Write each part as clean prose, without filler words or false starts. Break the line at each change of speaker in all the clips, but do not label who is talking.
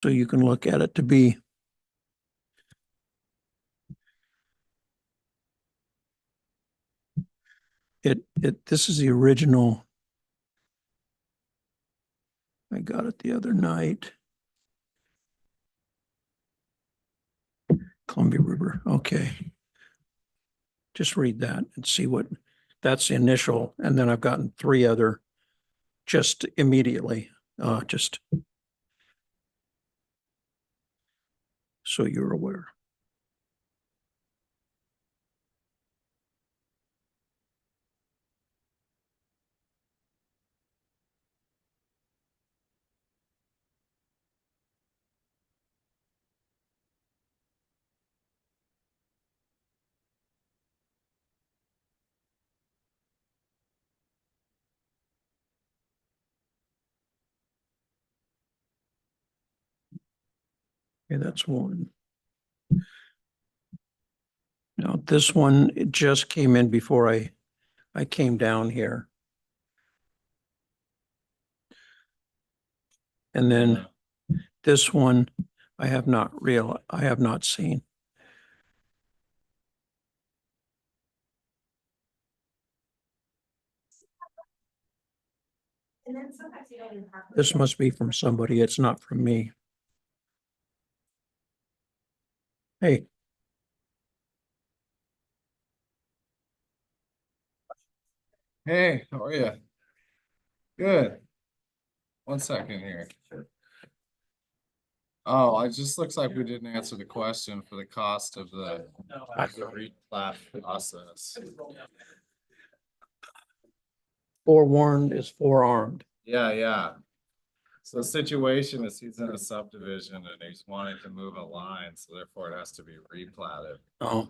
So you can look at it to be this is the original. I got it the other night. Columbia River. Okay. Just read that and see what that's the initial. And then I've gotten 3 other just immediately. Just so you're aware. Okay, that's one. Now this one, it just came in before I came down here. And then this one I have not seen. This must be from somebody. It's not from me. Hey.
Hey, how are you? Good. 1 second here. Oh, it just looks like we didn't answer the question for the cost of the replat process.
Forewarned is forearmed.
Yeah. So the situation is he's in a subdivision and he's wanting to move a line, so therefore it has to be replatted.
Oh,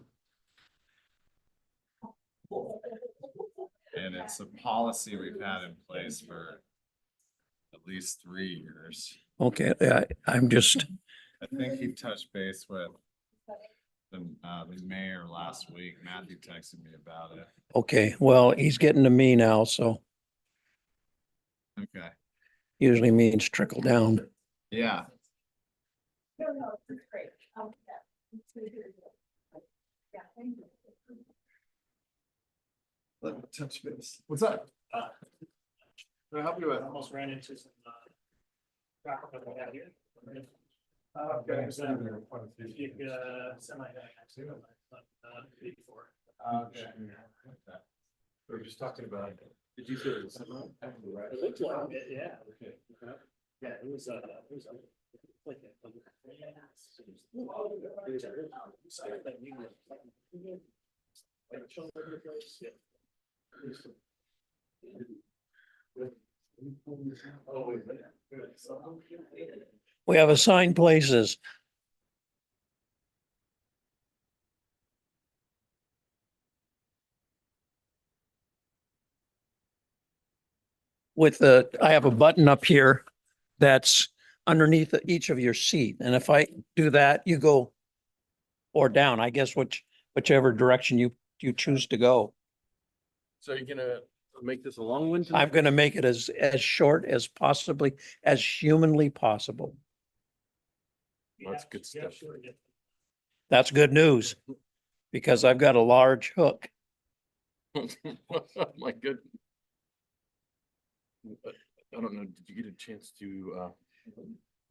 And it's a policy we've had in place for at least 3 years.
okay. I'm just,
I think he touched base with the mayor last week. Matthew texted me about it.
okay. Well, he's getting to me now, so
Okay.
usually means trickle down.
Yeah.
No, it's great.
Let me touch base. What's up? Can I help you with?
Almost ran into some traffic that we had here.
Okay.
Semi before.
Okay.
We were just talking about, did you say it was semi?
It looked like it, yeah.
Okay.
Yeah, it was like
We have assigned places. I have a button up here that's underneath each of your seat. And if I do that, you go or down, I guess, whichever direction you choose to go.
So you're gonna make this a long one?
I'm going to make it as short as possibly, as humanly possible.
That's good stuff.
That's good news because I've got a large hook.
My goodness. I don't know, did you get a chance to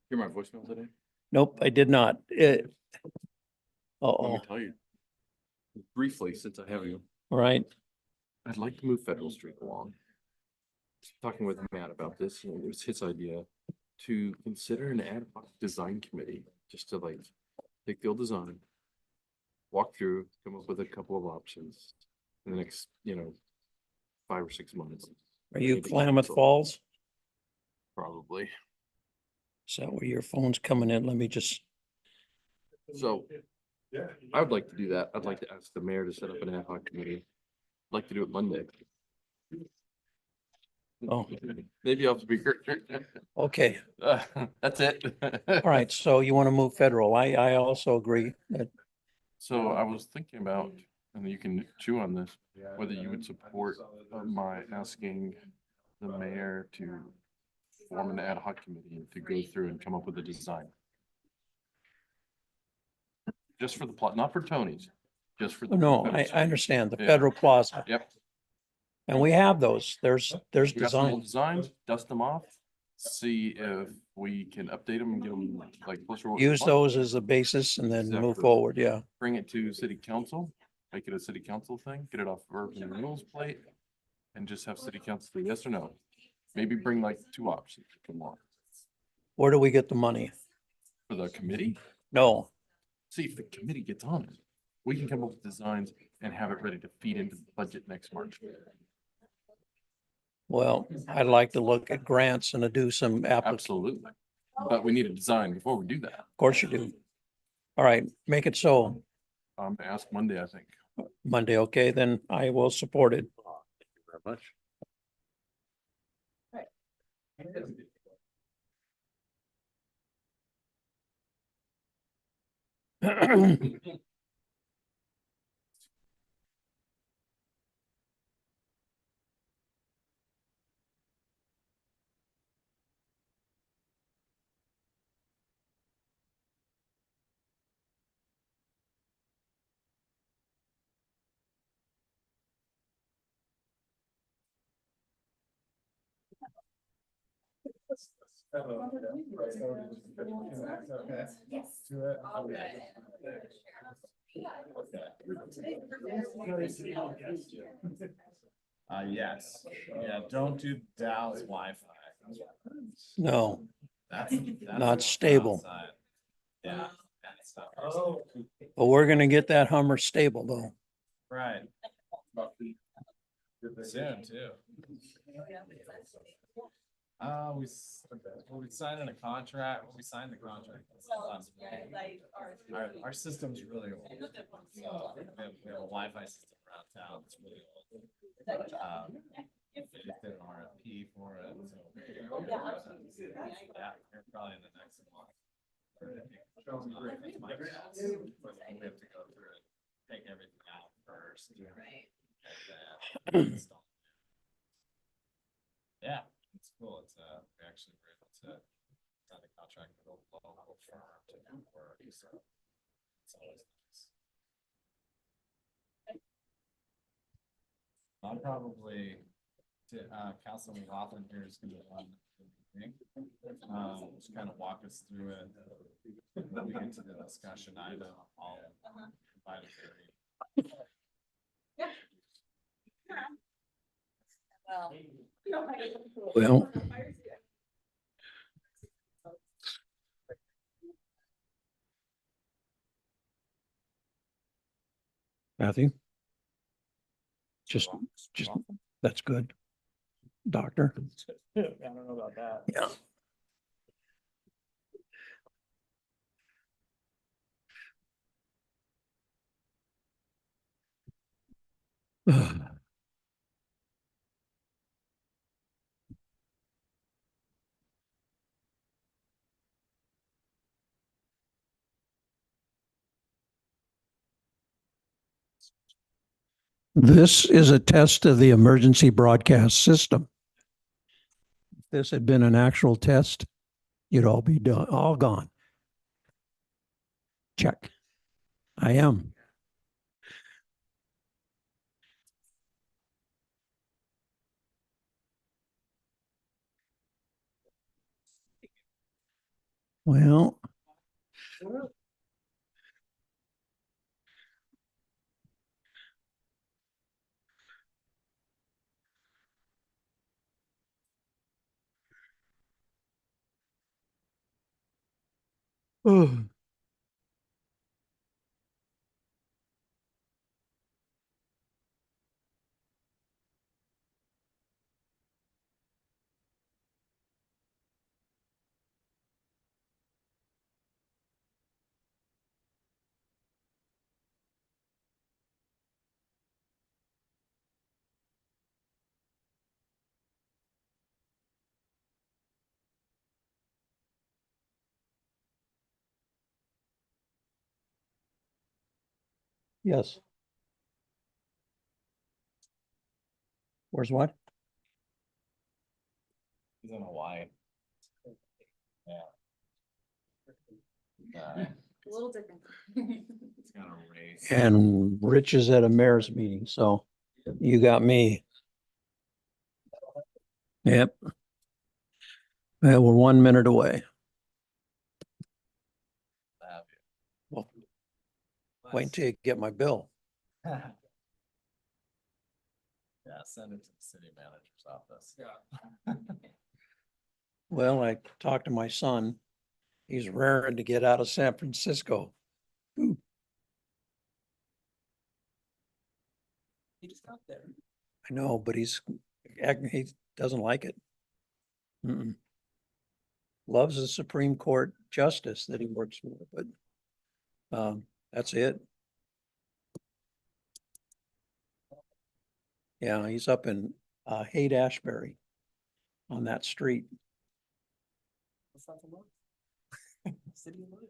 hear my voicemail today?
Nope, I did not.
Let
Uh-oh,
me tell you. Briefly, since I have you,
all right.
I'd like to move Federal Street along. Talking with Matt about this, it was his idea to consider an ad hoc design committee, just to like take the old design, walk through, come up with a couple of options in the next, 5 or 6 months.
Are you
Maybe
Klamath
council.
Falls?
Probably.
So where your phone's coming in, let me just,
So I would like to do that. I'd like to ask the mayor to set up an ad hoc committee. I'd like to do it Monday.
oh,
Maybe off speaker.
okay.
That's it.
All right, so you want to move federal. I also agree that,
So I was thinking about, and you can chew on this, whether you would support my asking the mayor to form an ad hoc committee to go through and come up with a design. just for the plot, not for Tony's, just for the.
No,
Federal
I
Street.
understand the
Yeah.
Federal Plaza.
Yep.
And we have those. There's
We got some old
designs.
designs, dust them off, see if we can update them and get them like closer. to what we
Use
want.
those as a basis and then move
Exactly.
forward. Yeah.
Bring it to city council, make it a city council thing, get it off urban renewals plate. And just have city council say yes or no. Maybe bring like two options, come on,
Where do we get the money?
for the committee.
No,
See if the committee gets on it. We can come up with designs and have it ready to feed into the budget next March.
well, I'd like to look at grants and to do some application.
Absolutely. But we need a design before we do that.
Of course you do. All right, make it so.
Ask Monday, I think.
Monday, okay, then I will support it.
Thank you very much.
Yes, yeah, don't do Dalles Wi-Fi.
No,
That's
Not stable.
outside. Yeah. that's not-
but we're gonna get that Hummer stable though.
Right. Soon too. We signed a contract, we signed the contract. Our system's really old. So we have a Wi-Fi system around town that's really old. They just did an RFP for it. So yeah, we're probably in the next month. We have to go through it, take everything out first. And then install. Yeah, it's cool. It's we actually were able to sign a contract with a local firm to do work, so it's always nice. I'm probably, Councilman McLaughlin here is gonna run the meeting. Just kind of walk us through it. When we get to the discussion item, I'll invite a
Well, Matthew? Just, that's good. Doctor?
I don't know about that.
Yeah. This is a test of the emergency broadcast system. If this had been an actual test, you'd all be done, all gone. Check. I am. Well. Oh. Yes. Where's what?
He's in Hawaii. Yeah.
A little different.
It's got a race.
And Rich is at a mayor's meeting, so you got me. Yep. Yeah, we're 1 minute away.
Have
Well,
you.
wait until you get my bill.
Yeah, send it to the city manager's office. Yeah.
Well, I talked to my son. He's raring to get out of San Francisco.
He just got there.
I know, but he doesn't like it. Mm-mm. Loves the Supreme Court justice that he works for, but that's it. Yeah, he's up in Haight-Ashbury on that street.
What's that for? City of Louis.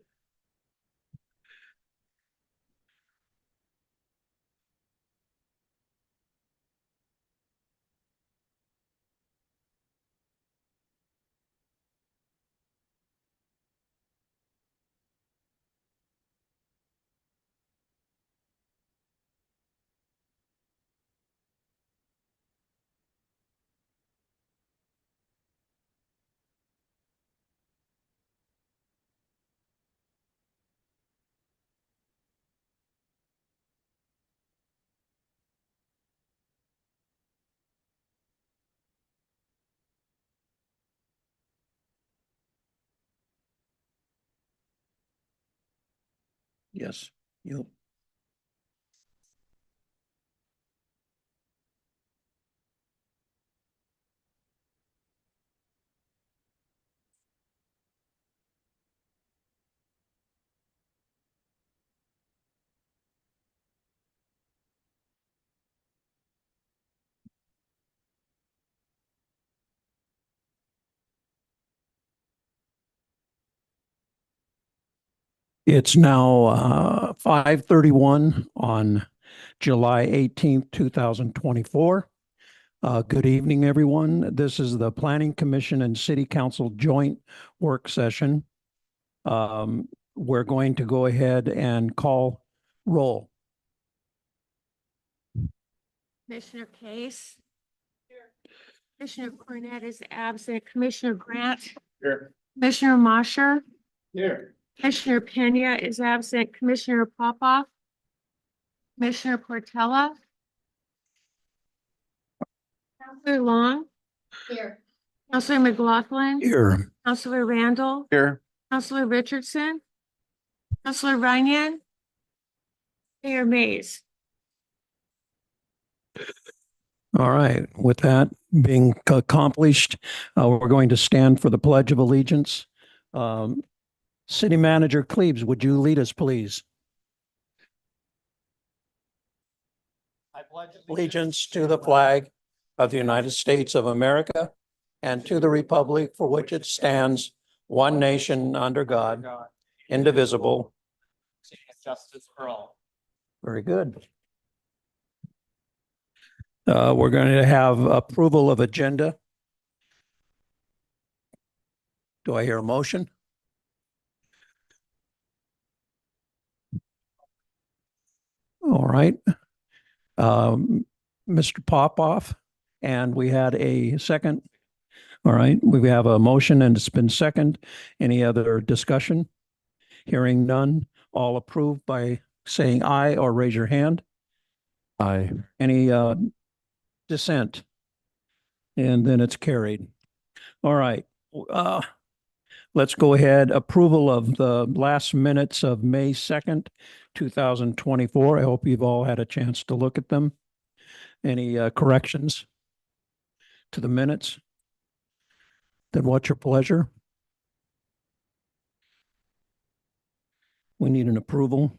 Yes, you. It's now 5:31 on July 18th, 2024. Good evening, everyone. This is the Planning Commission and City Council joint work session. We're going to go ahead and call roll.
Commissioner Case. Commissioner Cornett is absent. Commissioner Grant.
Here.
Commissioner Mosher.
Here.
Commissioner Pena is absent. Commissioner Popoff. Commissioner Portella. Counselor Long.
Here.
Counselor McLaughlin.
Here.
Counselor Randall.
Here.
Counselor Richardson. Counselor Ryan. Mayor Mays.
All right. With that being accomplished, we're going to stand for the Pledge of Allegiance. City Manager Cleaves, would you lead us, please?
I pledge
Allegiance to the flag of the United States of America and to the republic for which it stands, one nation under God, indivisible.
Justice for all.
Very good. We're going to have approval of agenda. Do I hear a motion? All right. Mr. Popoff, and we had a second. All right, we have a motion and it's been second. Any other discussion? Hearing none, all approved by saying aye or raise your hand.
Aye.
Any dissent? And then it's carried. All right. Let's go ahead. Approval of the last minutes of May 2nd, 2024. I hope you've all had a chance to look at them. Any corrections to the minutes? Then what's your pleasure? We need an approval.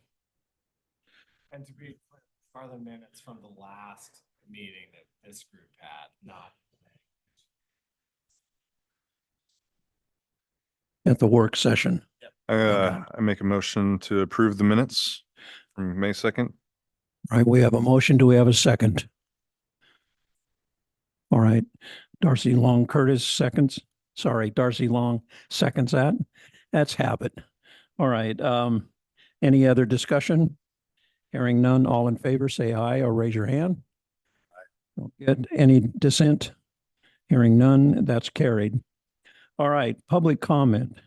And to be clear, are the minutes from the last meeting that this group had, not.
At the work session.
I make a motion to approve the minutes from May 2nd.
All right, we have a motion. Do we have a second? All right, Darcy Long Curtis seconds. Sorry, Darcy Long seconds that. That's habit. All right, Any other discussion? Hearing none, all in favor, say aye or raise your hand. Good. Any dissent? Hearing none, that's carried. All right, public comment.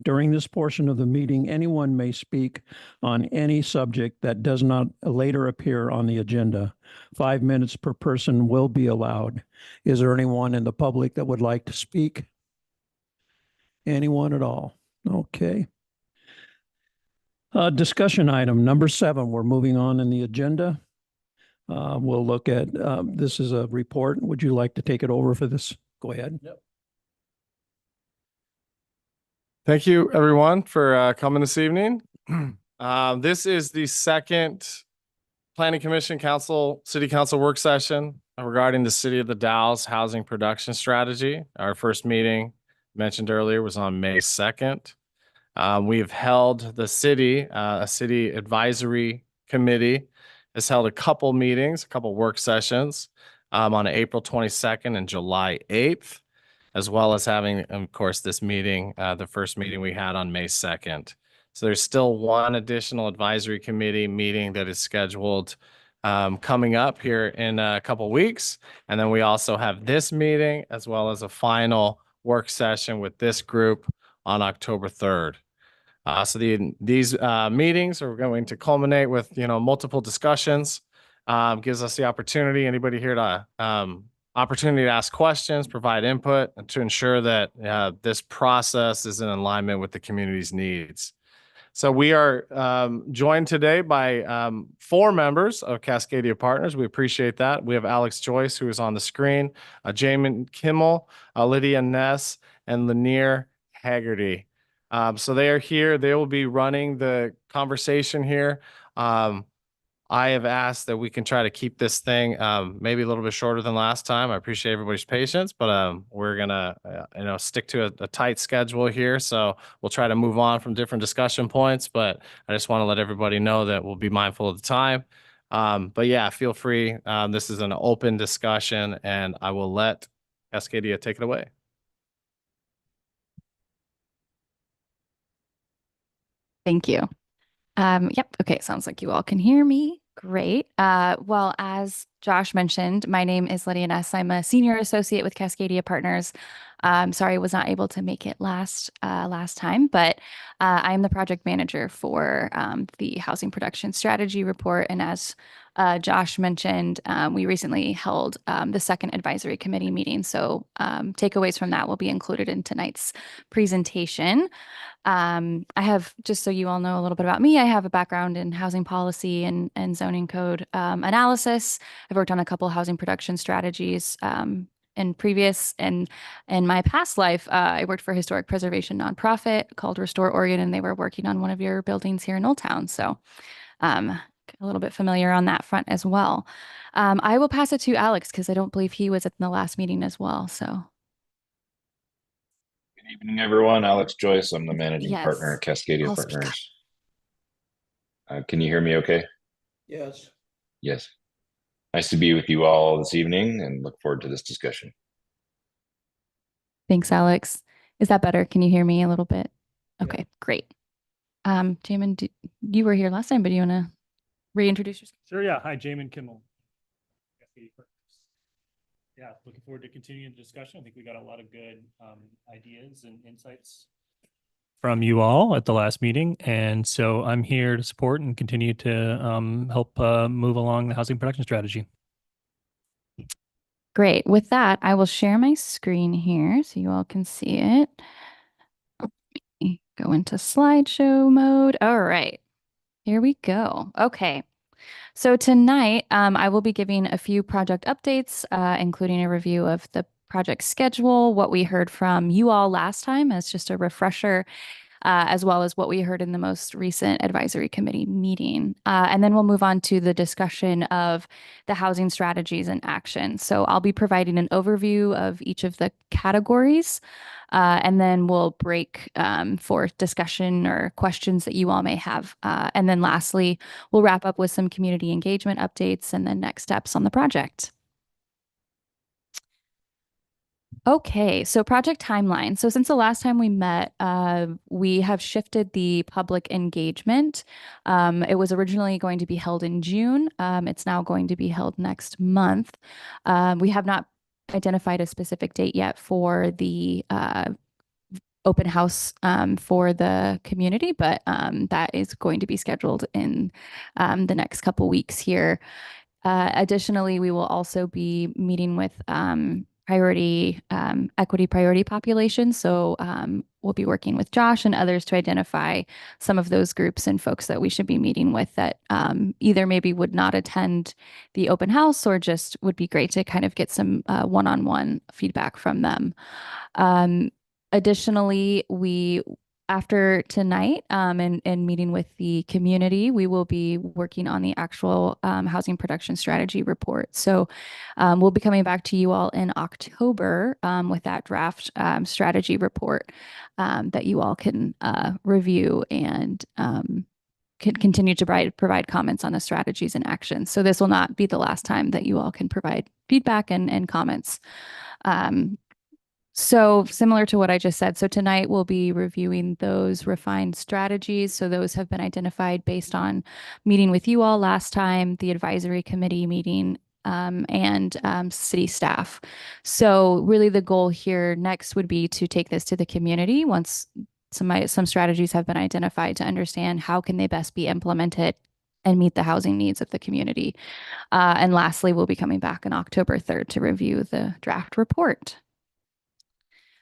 During this portion of the meeting, anyone may speak on any subject that does not later appear on the agenda. 5 minutes per person will be allowed. Is there anyone in the public that would like to speak? Anyone at all? Okay. Discussion item number 7, we're moving on in the agenda. We'll look at, this is a report. Would you like to take it over for this? Go ahead.
Yep. Thank you, everyone, for coming this evening. This is the second Planning Commission City Council work session regarding the City of the Dalles housing production strategy. Our first meeting mentioned earlier was on May 2nd. We've held a city advisory committee has held a couple meetings, a couple work sessions on April 22nd and July 8th. As well as having, of course, this meeting, the first meeting we had on May 2nd. So there's still one additional advisory committee meeting that is scheduled coming up here in a couple weeks. And then we also have this meeting as well as a final work session with this group on October 3rd. So these meetings are going to culminate with, multiple discussions. Gives us the opportunity, anybody here to opportunity to ask questions, provide input, and to ensure that this process is in alignment with the community's needs. So we are joined today by 4 members of Cascadia Partners. We appreciate that. We have Alex Joyce, who is on the screen, Jamin Kimmel, Lydia Ness, and Lanier Haggerty. So they are here. They will be running the conversation here. I have asked that we can try to keep this thing maybe a little bit shorter than last time. I appreciate everybody's patience, but we're gonna stick to a tight schedule here. So we'll try to move on from different discussion points, but I just want to let everybody know that we'll be mindful of the time. But yeah, feel free. This is an open discussion, and I will let Cascadia take it away.
Thank you. Yep. Okay. Sounds like you all can hear me. Great. Well, as Josh mentioned, my name is Lydia Ness. I'm a senior associate with Cascadia Partners. Sorry, I was not able to make it last time, but I am the project manager for the housing production strategy report. And as Josh mentioned, we recently held the second advisory committee meeting. So takeaways from that will be included in tonight's presentation. I have, just so you all know a little bit about me, I have a background in housing policy and zoning code analysis. I've worked on a couple housing production strategies in my past life. I worked for a historic preservation nonprofit called Restore Oregon, and they were working on one of your buildings here in Old Town. So a little bit familiar on that front as well. I will pass it to Alex because I don't believe he was at the last meeting as well. So.
Good evening, everyone. Alex Joyce. I'm the managing
Yes.
partner at Cascadia
I'll speak up.
Partners. Can you hear me okay?
Yes.
Yes. Nice to be with you all this evening and look forward to this discussion.
Thanks, Alex. Is that better? Can you hear me a little bit? Okay, great. Jamin, you were here last time, but do you want to reintroduce yourself?
Sure, yeah. Hi, Jamin Kimmel. Yeah, looking forward to continuing the discussion. I think we got a lot of good ideas and insights from you all at the last meeting. And so I'm here to support and continue to help move along the housing production strategy.
Great. With that, I will share my screen here so you all can see it. Let me go into slideshow mode. All right, here we go. Okay. So tonight, I will be giving a few project updates, including a review of the project schedule, what we heard from you all last time as just a refresher, as well as what we heard in the most recent advisory committee meeting. And then we'll move on to the discussion of the housing strategies and action. So I'll be providing an overview of each of the categories, and then we'll break for discussion or questions that you all may have. And then lastly, we'll wrap up with some community engagement updates and then next steps on the project. Okay, so project timeline. So since the last time we met, we have shifted the public engagement. It was originally going to be held in June. It's now going to be held next month. We have not identified a specific date yet for the open house for the community, but that is going to be scheduled in the next couple weeks here. Additionally, we will also be meeting with equity priority populations. So we'll be working with Josh and others to identify some of those groups and folks that we should be meeting with that either maybe would not attend the open house or just would be great to kind of get some one-on-one feedback from them. Additionally, after tonight and meeting with the community, we will be working on the actual housing production strategy report. So we'll be coming back to you all in October with that draft strategy report that you all can review and can continue to provide comments on the strategies and actions. So this will not be the last time that you all can provide feedback and comments. So similar to what I just said, so tonight we'll be reviewing those refined strategies. So those have been identified based on meeting with you all last time, the advisory committee meeting, and city staff. So really the goal here next would be to take this to the community once some strategies have been identified to understand how can they best be implemented and meet the housing needs of the community. And lastly, we'll be coming back on October 3rd to review the draft report.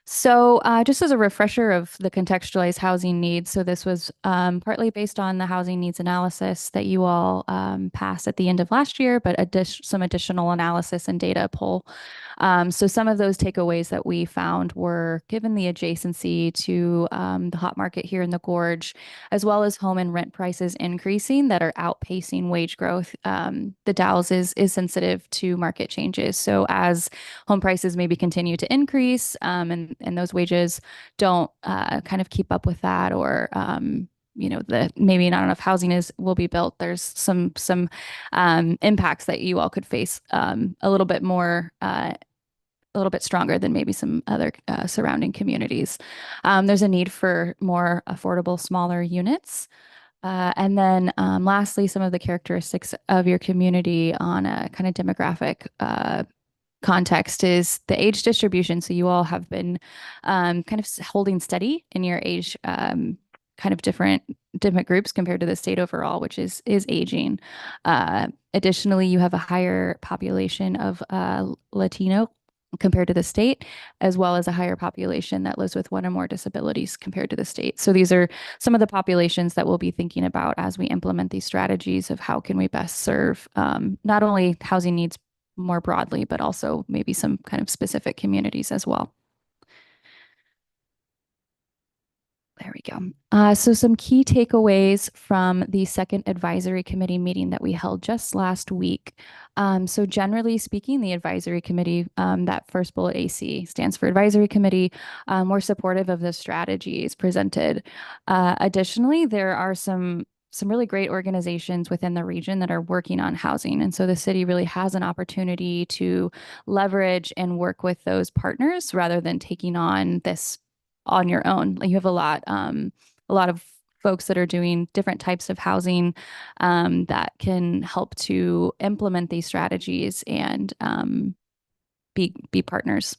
So just as a refresher of the contextualized housing needs, so this was partly based on the housing needs analysis that you all passed at the end of last year, but some additional analysis and data pull. So some of those takeaways that we found were given the adjacency to the hot market here in the Gorge, as well as home and rent prices increasing that are outpacing wage growth. The Dalles is sensitive to market changes. So as home prices maybe continue to increase and those wages don't kind of keep up with that, or maybe not enough housing will be built. There's some impacts that you all could face a little bit more. A little bit stronger than maybe some other surrounding communities. There's a need for more affordable, smaller units. And then lastly, some of the characteristics of your community on a kind of demographic context is the age distribution. So you all have been kind of holding steady in your age kind of different groups compared to the state overall, which is aging. Additionally, you have a higher population of Latino compared to the state, as well as a higher population that lives with one or more disabilities compared to the state. So these are some of the populations that we'll be thinking about as we implement these strategies of how can we best serve not only housing needs more broadly, but also maybe some kind of specific communities as well. There we go. So some key takeaways from the second advisory committee meeting that we held just last week. So generally speaking, the advisory committee, that first bullet AC stands for advisory committee, we're supportive of the strategies presented. Additionally, there are some really great organizations within the region that are working on housing. And so the city really has an opportunity to leverage and work with those partners rather than taking on this on your own. Like you have a lot of folks that are doing different types of housing that can help to implement these strategies and be partners.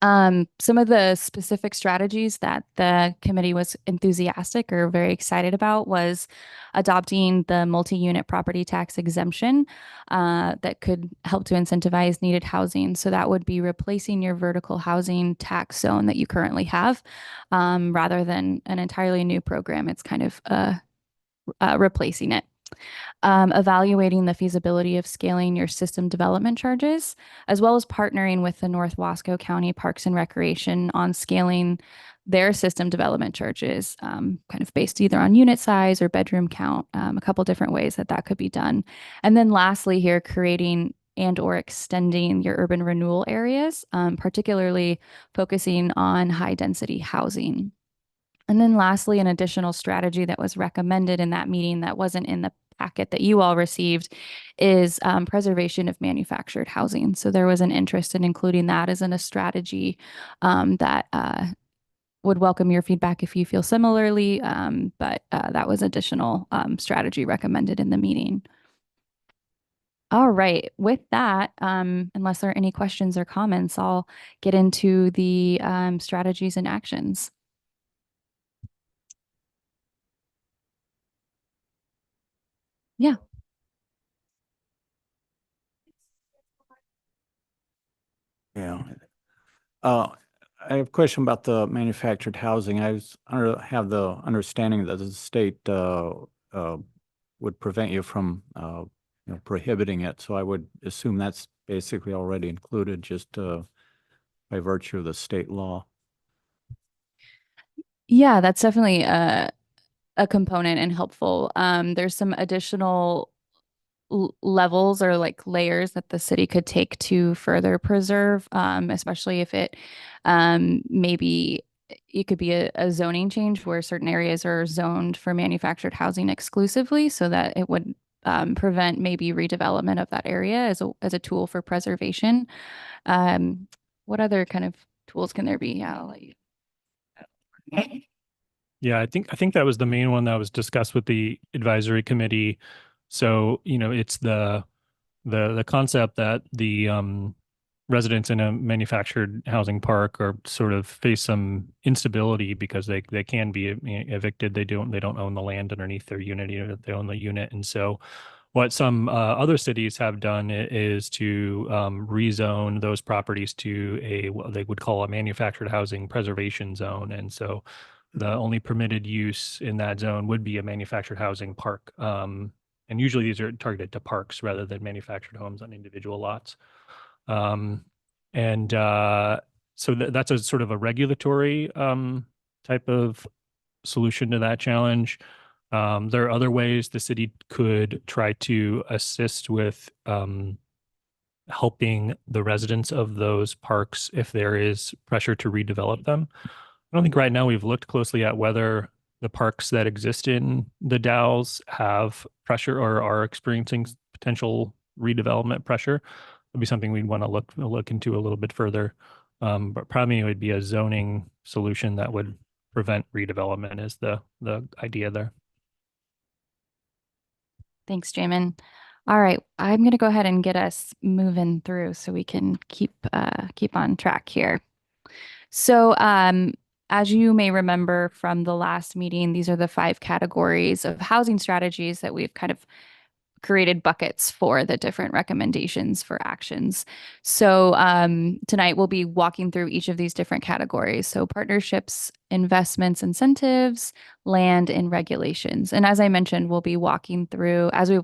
Some of the specific strategies that the committee was enthusiastic or very excited about was adopting the multi-unit property tax exemption that could help to incentivize needed housing. So that would be replacing your vertical housing tax zone that you currently have rather than an entirely new program. It's kind of replacing it. Evaluating the feasibility of scaling your system development charges, as well as partnering with the North Wasco County Parks and Recreation on scaling their system development charges, kind of based either on unit size or bedroom count, a couple different ways that could be done. And then lastly here, creating and or extending your urban renewal areas, particularly focusing on high density housing. And then lastly, an additional strategy that was recommended in that meeting that wasn't in the packet that you all received is preservation of manufactured housing. So there was an interest in including that as in a strategy that would welcome your feedback if you feel similarly, but that was additional strategy recommended in the meeting. All right, with that, unless there are any questions or comments, I'll get into the strategies and actions. Yeah.
Yeah. I have a question about the manufactured housing. Have the understanding that the state would prevent you from prohibiting it. So I would assume that's basically already included just by virtue of the state law.
Yeah, that's definitely a component and helpful. There's some additional levels or like layers that the city could take to further preserve, especially if it maybe it could be a zoning change where certain areas are zoned for manufactured housing exclusively so that it would prevent maybe redevelopment of that area as a tool for preservation. What other kind of tools can there be? Yeah, I'll let you.
Yeah, I think that was the main one that was discussed with the advisory committee. So, it's the concept that the residents in a manufactured housing park are sort of face some instability because they can be evicted. They don't own the land underneath their unit, they own the unit. And so what some other cities have done is to rezone those properties to what they would call a manufactured housing preservation zone. And so the only permitted use in that zone would be a manufactured housing park. And usually these are targeted to parks rather than manufactured homes on individual lots. And so that's a sort of a regulatory type of solution to that challenge. There are other ways the city could try to assist with helping the residents of those parks if there is pressure to redevelop them. I don't think right now we've looked closely at whether the parks that exist in the Dalles have pressure or are experiencing potential redevelopment pressure. It'd be something we'd want to look into a little bit further. But probably it would be a zoning solution that would prevent redevelopment is the idea there.
Thanks, Jamin. All right, I'm going to go ahead and get us moving through so we can keep on track here. So, as you may remember from the last meeting, these are the 5 categories of housing strategies that we've kind of created buckets for the different recommendations for actions. So tonight we'll be walking through each of these different categories. So partnerships, investments, incentives, land, and regulations. And as I mentioned, we'll be walking through, as we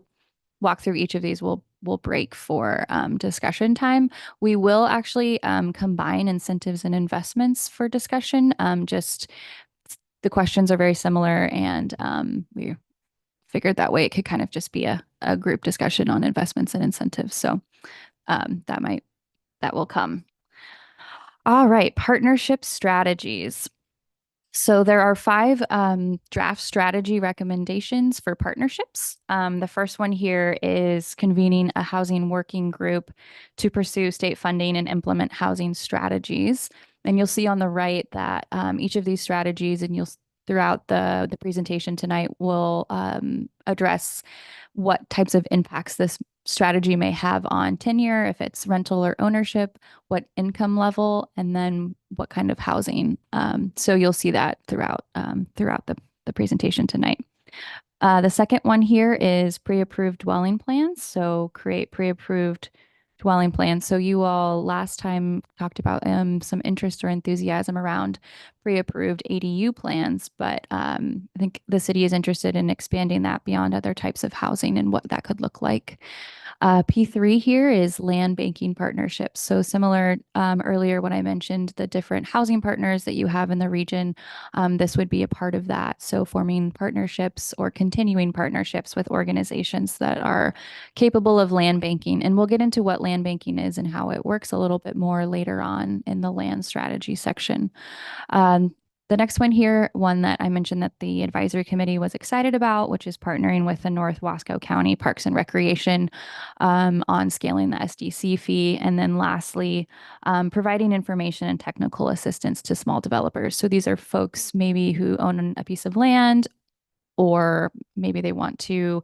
walk through each of these, we'll break for discussion time. We will actually combine incentives and investments for discussion. Just the questions are very similar, and we figured that way it could kind of just be a group discussion on investments and incentives. So that will come. All right, partnership strategies. So there are 5 draft strategy recommendations for partnerships. The first one here is convening a housing working group to pursue state funding and implement housing strategies. And you'll see on the right that each of these strategies, and you'll throughout the presentation tonight, will address what types of impacts this strategy may have on tenure, if it's rental or ownership, what income level, and then what kind of housing. So you'll see that throughout the presentation tonight. The second one here is pre-approved dwelling plans. So create pre-approved dwelling plans. So you all last time talked about some interest or enthusiasm around pre-approved ADU plans, but I think the city is interested in expanding that beyond other types of housing and what that could look like. P3 here is land banking partnerships. So similar earlier when I mentioned the different housing partners that you have in the region, this would be a part of that. So forming partnerships or continuing partnerships with organizations that are capable of land banking. And we'll get into what land banking is and how it works a little bit more later on in the land strategy section. The next one here, one that I mentioned that the advisory committee was excited about, which is partnering with the North Wasco County Parks and Recreation on scaling the SDC fee. And then lastly, providing information and technical assistance to small developers. So these are folks maybe who own a piece of land, or maybe they want to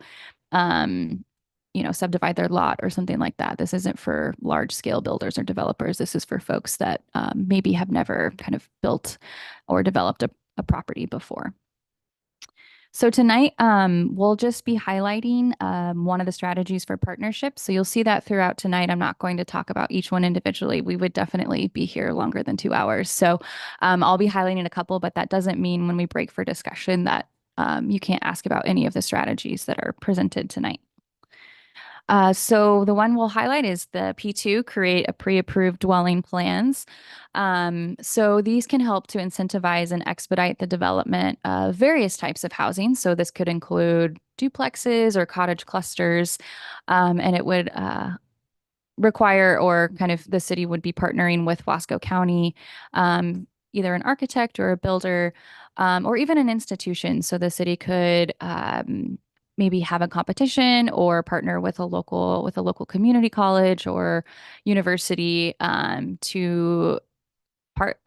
subdivide their lot or something like that. This isn't for large scale builders or developers. This is for folks that maybe have never kind of built or developed a property before. So tonight, we'll just be highlighting one of the strategies for partnerships. So you'll see that throughout tonight. I'm not going to talk about each one individually. We would definitely be here longer than 2 hours. So I'll be highlighting a couple, but that doesn't mean when we break for discussion that you can't ask about any of the strategies that are presented tonight. So the one we'll highlight is the P2, create a pre-approved dwelling plans. So these can help to incentivize and expedite the development of various types of housing. So this could include duplexes or cottage clusters, and it would require, or kind of the city would be partnering with Wasco County, either an architect or a builder, or even an institution. So the city could maybe have a competition or partner with a local community college or university to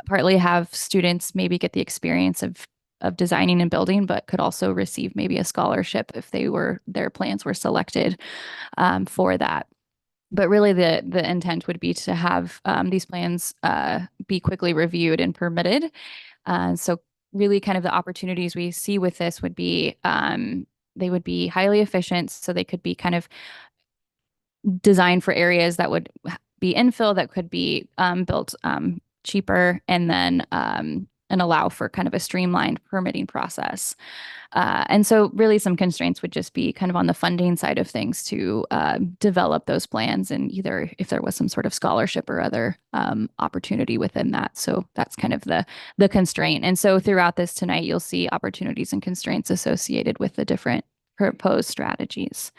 partly have students maybe get the experience of designing and building, but could also receive maybe a scholarship if their plans were selected for that. But really, the intent would be to have these plans be quickly reviewed and permitted. So really kind of the opportunities we see with this would be they would be highly efficient. So they could be kind of designed for areas that would be infill, that could be built cheaper, and then and allow for kind of a streamlined permitting process. And so really some constraints would just be kind of on the funding side of things to develop those plans, and either if there was some sort of scholarship or other opportunity within that. So that's kind of the constraint. And so throughout this tonight, you'll see opportunities and constraints associated with the different proposed strategies.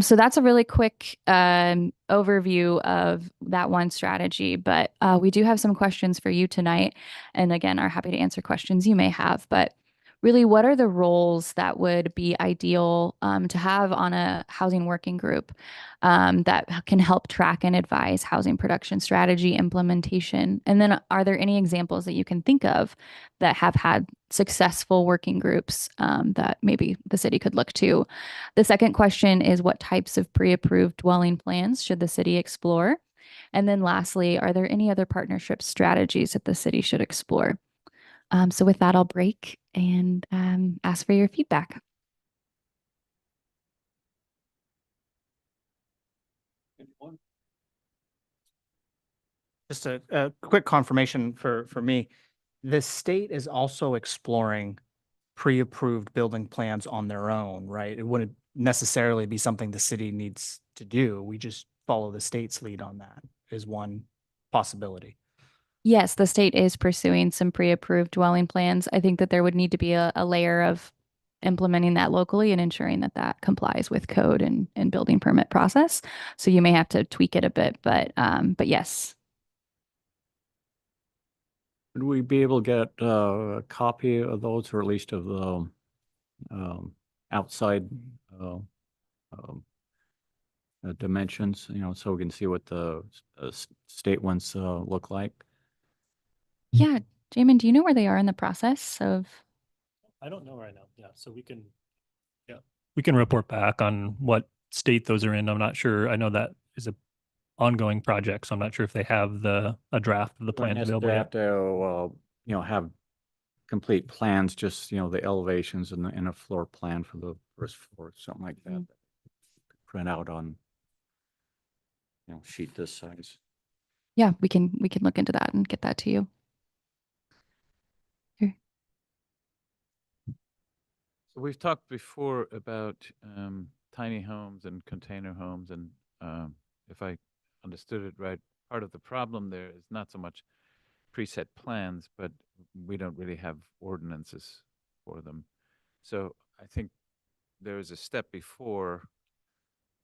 So that's a really quick overview of that one strategy, but we do have some questions for you tonight. And again, are happy to answer questions you may have, but really, what are the roles that would be ideal to have on a housing working group that can help track and advise housing production strategy implementation? And then are there any examples that you can think of that have had successful working groups that maybe the city could look to? The second question is, what types of pre-approved dwelling plans should the city explore? And then lastly, are there any other partnership strategies that the city should explore? So with that, I'll break and ask for your feedback.
Just a quick confirmation for me. The state is also exploring pre-approved building plans on their own, right? It wouldn't necessarily be something the city needs to do. We just follow the state's lead on that is one possibility.
Yes, the state is pursuing some pre-approved dwelling plans. I think that there would need to be a layer of implementing that locally and ensuring that that complies with code and building permit process. So you may have to tweak it a bit, but yes.
Would we be able to get a copy of those, or at least of the outside dimensions, so we can see what the state ones look like?
Yeah, Jamin, do you know where they are in the process of?
I don't know right now. Yeah, so we can report back on what state those are in. I'm not sure. I know that is a ongoing project, so I'm not sure if they have a draft of the plan available
They
yet.
have to, have complete plans, just, the elevations and a floor plan for the first floor, something like that. Print out on, sheet this size.
Yeah, we can look into that and get that to you. Here.
So we've talked before about tiny homes and container homes, and if I understood it right, part of the problem there is not so much preset plans, but we don't really have ordinances for them. So I think there is a step before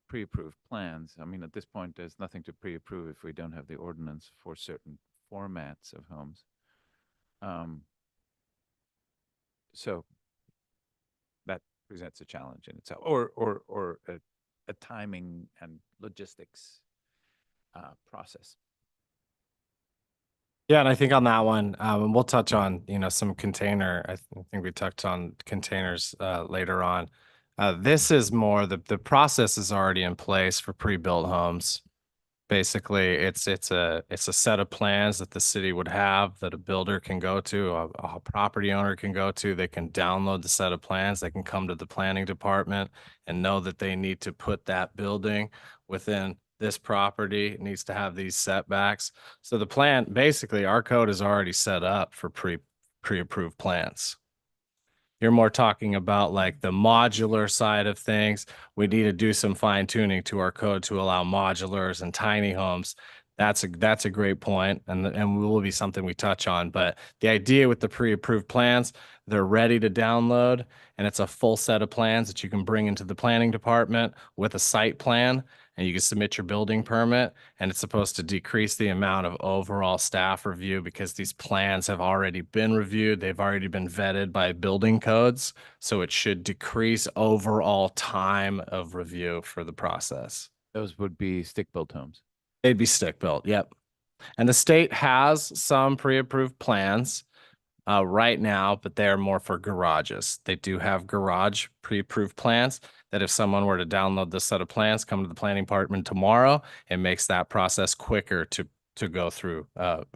pre-approved plans. I mean, at this point, there's nothing to pre-approve if we don't have the ordinance for certain formats of homes. So that presents a challenge in itself, or a timing and logistics process.
Yeah, and I think on that one, and we'll touch on, some container. I think we touched on containers later on. This is more the process is already in place for pre-built homes. Basically, it's a set of plans that the city would have that a builder can go to, a property owner can go to. They can download the set of plans. They can come to the planning department and know that they need to put that building within this property. It needs to have these setbacks. So the plan, basically, our code is already set up for pre-approved plans. You're more talking about like the modular side of things. We need to do some fine tuning to our code to allow modulars and tiny homes. That's a great point, and will be something we touch on. But the idea with the pre-approved plans, they're ready to download, and it's a full set of plans that you can bring into the planning department with a site plan, and you can submit your building permit, and it's supposed to decrease the amount of overall staff review because these plans have already been reviewed. They've already been vetted by building codes. So it should decrease overall time of review for the process.
Those would be stick-built homes.
They'd be stick built. Yep. And the state has some pre-approved plans right now, but they're more for garages. They do have garage pre-approved plans that if someone were to download this set of plans, come to the planning department tomorrow, it makes that process quicker to go through to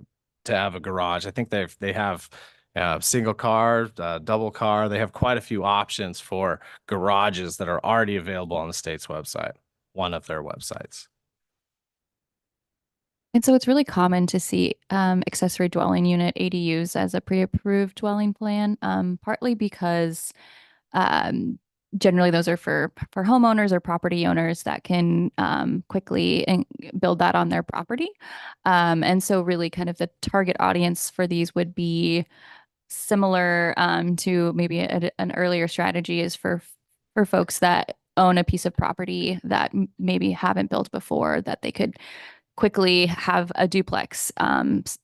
have a garage. I think they have single car, double car. They have quite a few options for garages that are already available on the state's website, one of their websites.
And so it's really common to see accessory dwelling unit ADUs as a pre-approved dwelling plan, partly because generally those are for homeowners or property owners that can quickly build that on their property. And so really kind of the target audience for these would be similar to maybe an earlier strategy is for folks that own a piece of property that maybe haven't built before, that they could quickly have a duplex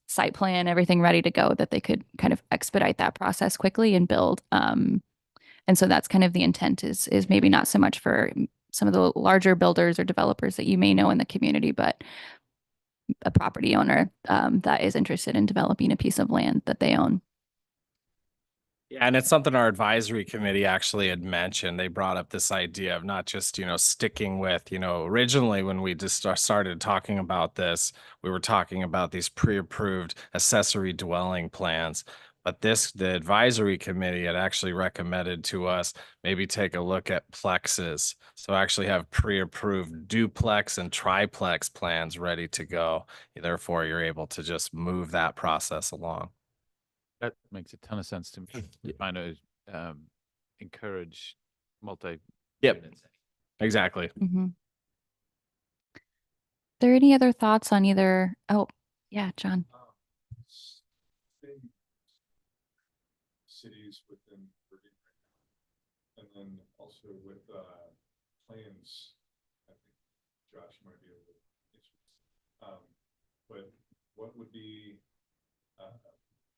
site plan, everything ready to go, that they could kind of expedite that process quickly and build. And so that's kind of the intent is maybe not so much for some of the larger builders or developers that you may know in the community, but a property owner that is interested in developing a piece of land that they own.
Yeah, and it's something our advisory committee actually had mentioned. They brought up this idea of not just, sticking with, originally when we just started talking about this, we were talking about these pre-approved accessory dwelling plans. But the advisory committee had actually recommended to us maybe take a look at plexes. So actually have pre-approved duplex and triplex plans ready to go. Therefore, you're able to just move that process along.
That makes a ton of sense to me. Trying to encourage multi.
Yep, exactly.
Mm-hmm. There any other thoughts on either? Oh, yeah, John.
Cities within, and then also with plans, I think Josh might be able to answer. But what would be,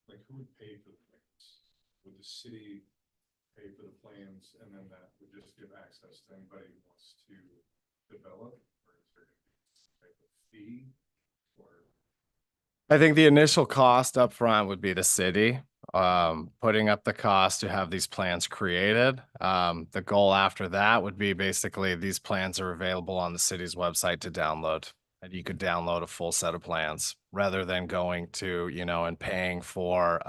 like, who would pay for the plans? Would the city pay for the plans and then that would just give access to anybody who wants to develop? Or is there going to be some type of fee? Or
I think the initial cost up front would be the city putting up the cost to have these plans created. The goal after that would be basically these plans are available on the city's website to download. And you could download a full set of plans rather than going to, and paying for,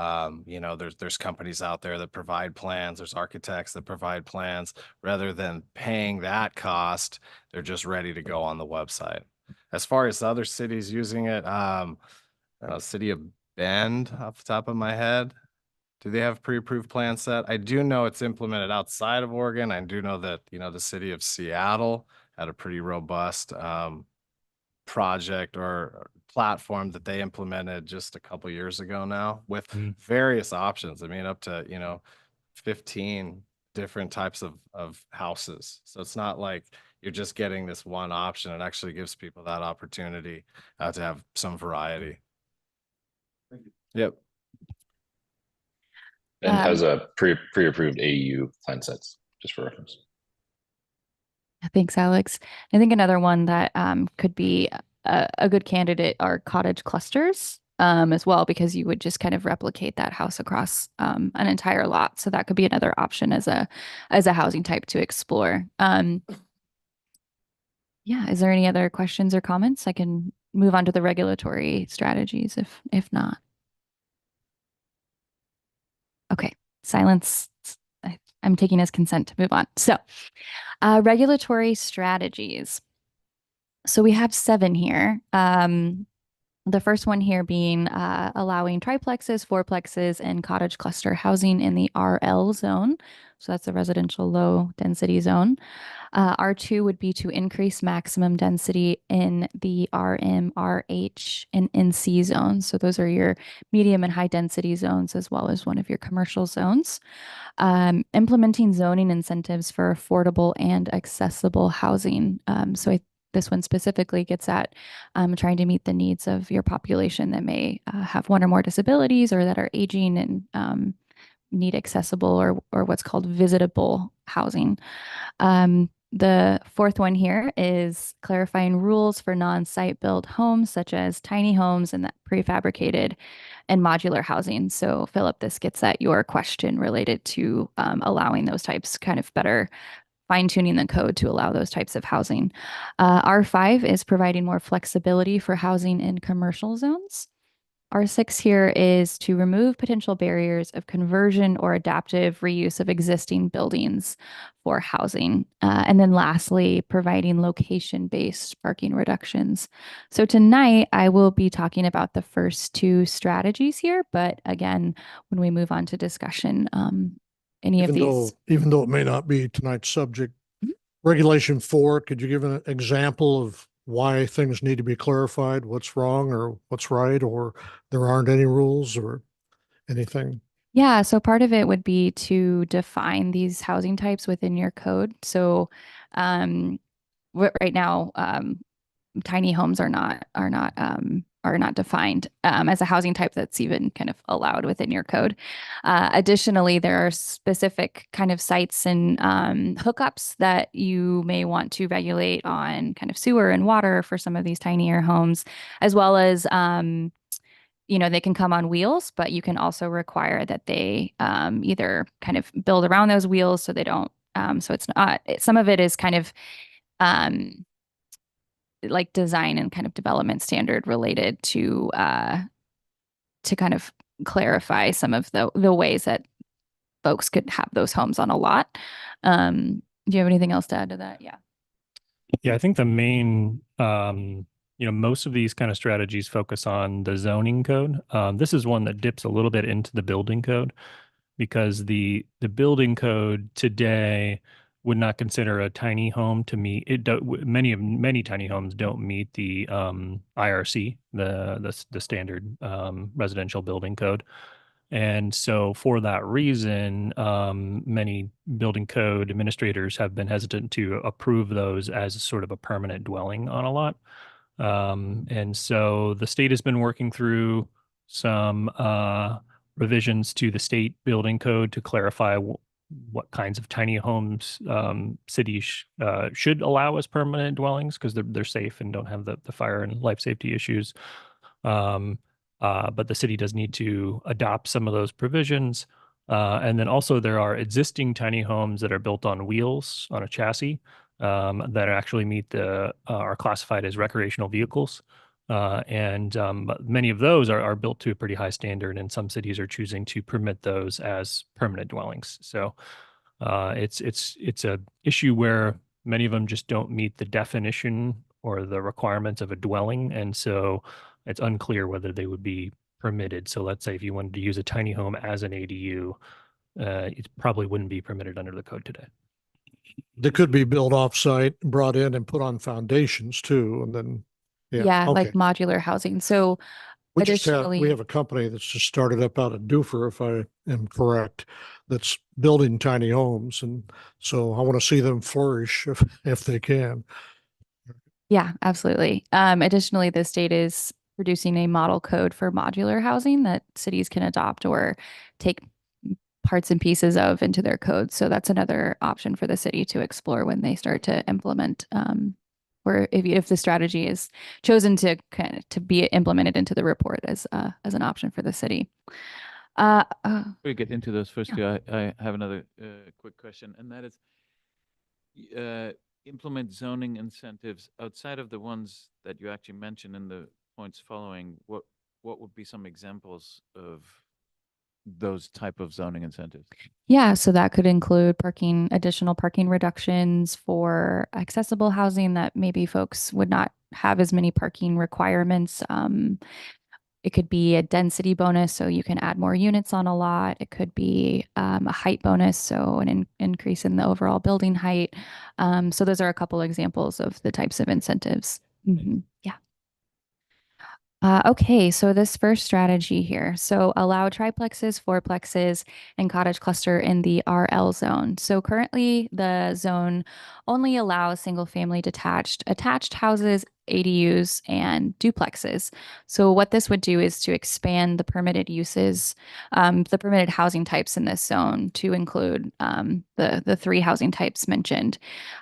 there's companies out there that provide plans. There's architects that provide plans. Rather than paying that cost, they're just ready to go on the website. As far as other cities using it, City of Bend off the top of my head. Do they have pre-approved plan set? I do know it's implemented outside of Oregon. I do know that, the city of Seattle had a pretty robust project or platform that they implemented just a couple years ago now with various options. I mean, up to, 15 different types of houses. So it's not like you're just getting this one option. It actually gives people that opportunity to have some variety.
thank you.
Yep.
And has a pre-approved AU plan sets, just for reference.
Thanks, Alex. I think another one that could be a good candidate are cottage clusters as well, because you would just kind of replicate that house across an entire lot. So that could be another option as a housing type to explore. Yeah, is there any other questions or comments? I can move on to the regulatory strategies if not. Okay, silence. I'm taking as consent to move on. So, regulatory strategies. So we have 7 here. The first one here being allowing triplexes, fourplexes, and cottage cluster housing in the RL zone. So that's the residential low density zone. R2 would be to increase maximum density in the RM, RH, and NC zones. So those are your medium and high density zones, as well as one of your commercial zones. Implementing zoning incentives for affordable and accessible housing. This one specifically gets at trying to meet the needs of your population that may have one or more disabilities or that are aging and need accessible or what's called visitable housing. The fourth one here is clarifying rules for non-site built homes, such as tiny homes and that prefabricated and modular housing. So, Philip, this gets at your question related to allowing those types, kind of better fine-tuning the code to allow those types of housing. R5 is providing more flexibility for housing in commercial zones. R6 here is to remove potential barriers of conversion or adaptive reuse of existing buildings for housing. And then lastly, providing location-based parking reductions. So tonight, I will be talking about the first 2 strategies here, but again, when we move on to discussion, any of these.
Even though it may not be tonight's subject, Regulation 4, could you give an example of why things need to be clarified, what's wrong or what's right, or there aren't any rules or anything?
Yeah, so part of it would be to define these housing types within your code. So right now, tiny homes are not defined as a housing type that's even kind of allowed within your code. Additionally, there are specific kind of sites and hookups that you may want to regulate on kind of sewer and water for some of these tinier homes, as well as they can come on wheels, but you can also require that they either kind of build around those wheels so they don't. So it's not. Some of it is kind of like design and kind of development standard related to kind of clarify some of the ways that folks could have those homes on a lot. Do you have anything else to add to that? Yeah.
Yeah, I think the main, most of these kind of strategies focus on the zoning code. This is one that dips a little bit into the building code because the building code today would not consider a tiny home to meet it. Many tiny homes don't meet the IRC, the standard residential building code. And so for that reason, many building code administrators have been hesitant to approve those as sort of a permanent dwelling on a lot. And so the state has been working through some revisions to the state building code to clarify what kinds of tiny homes cities should allow as permanent dwellings because they're safe and don't have the fire and life safety issues. But the city does need to adopt some of those provisions. And then also there are existing tiny homes that are built on wheels on a chassis that actually are classified as recreational vehicles. But many of those are built to a pretty high standard, and some cities are choosing to permit those as permanent dwellings. So it's a issue where many of them just don't meet the definition or the requirements of a dwelling, and so it's unclear whether they would be permitted. So let's say if you wanted to use a tiny home as an ADU, it probably wouldn't be permitted under the code today.
They could be built off-site, brought in and put on foundations too, and then,
Yeah, like
okay.
modular housing. So
We
additionally,
have a company that's just started up out of Doofer, if I am correct, that's building tiny homes. And so I want to see them flourish if they can.
yeah, absolutely. Additionally, the state is producing a model code for modular housing that cities can adopt or take parts and pieces of into their code. So that's another option for the city to explore when they start to implement, or if the strategy is chosen to kind of to be implemented into the report as an option for the city.
Before we get into those first two, I have another quick question, and that is implement zoning incentives outside of the ones that you actually mentioned in the points following. What would be some examples of those type of zoning incentives?
Yeah, so that could include additional parking reductions for accessible housing that maybe folks would not have as many parking requirements. It could be a density bonus, so you can add more units on a lot. It could be a height bonus, so an increase in the overall building height. So those are a couple examples of the types of incentives. Yeah. Okay, so this first strategy here. So allow triplexes, fourplexes, and cottage cluster in the RL zone. So currently the zone only allows single family attached houses, ADUs, and duplexes. So what this would do is to expand the permitted uses, the permitted housing types in this zone to include the three housing types mentioned.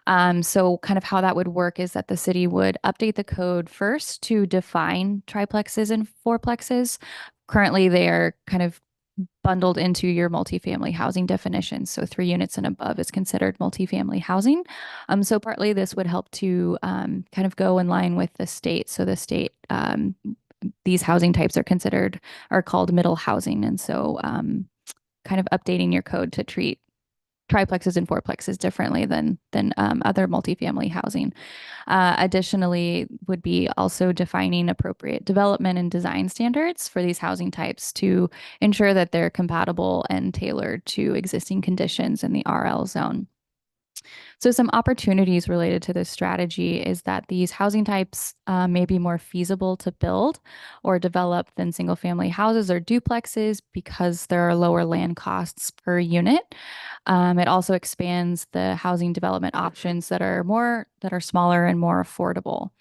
So kind of how that would work is that the city would update the code first to define triplexes and fourplexes. Currently, they are kind of bundled into your multifamily housing definition. So 3 units and above is considered multifamily housing. So partly this would help to kind of go in line with the state. So the state, these housing types are called middle housing. And so kind of updating your code to treat triplexes and fourplexes differently than other multifamily housing. Additionally, would be also defining appropriate development and design standards for these housing types to ensure that they're compatible and tailored to existing conditions in the RL zone. So some opportunities related to this strategy is that these housing types may be more feasible to build or develop than single family houses or duplexes because there are lower land costs per unit. It also expands the housing development options that are smaller and more affordable.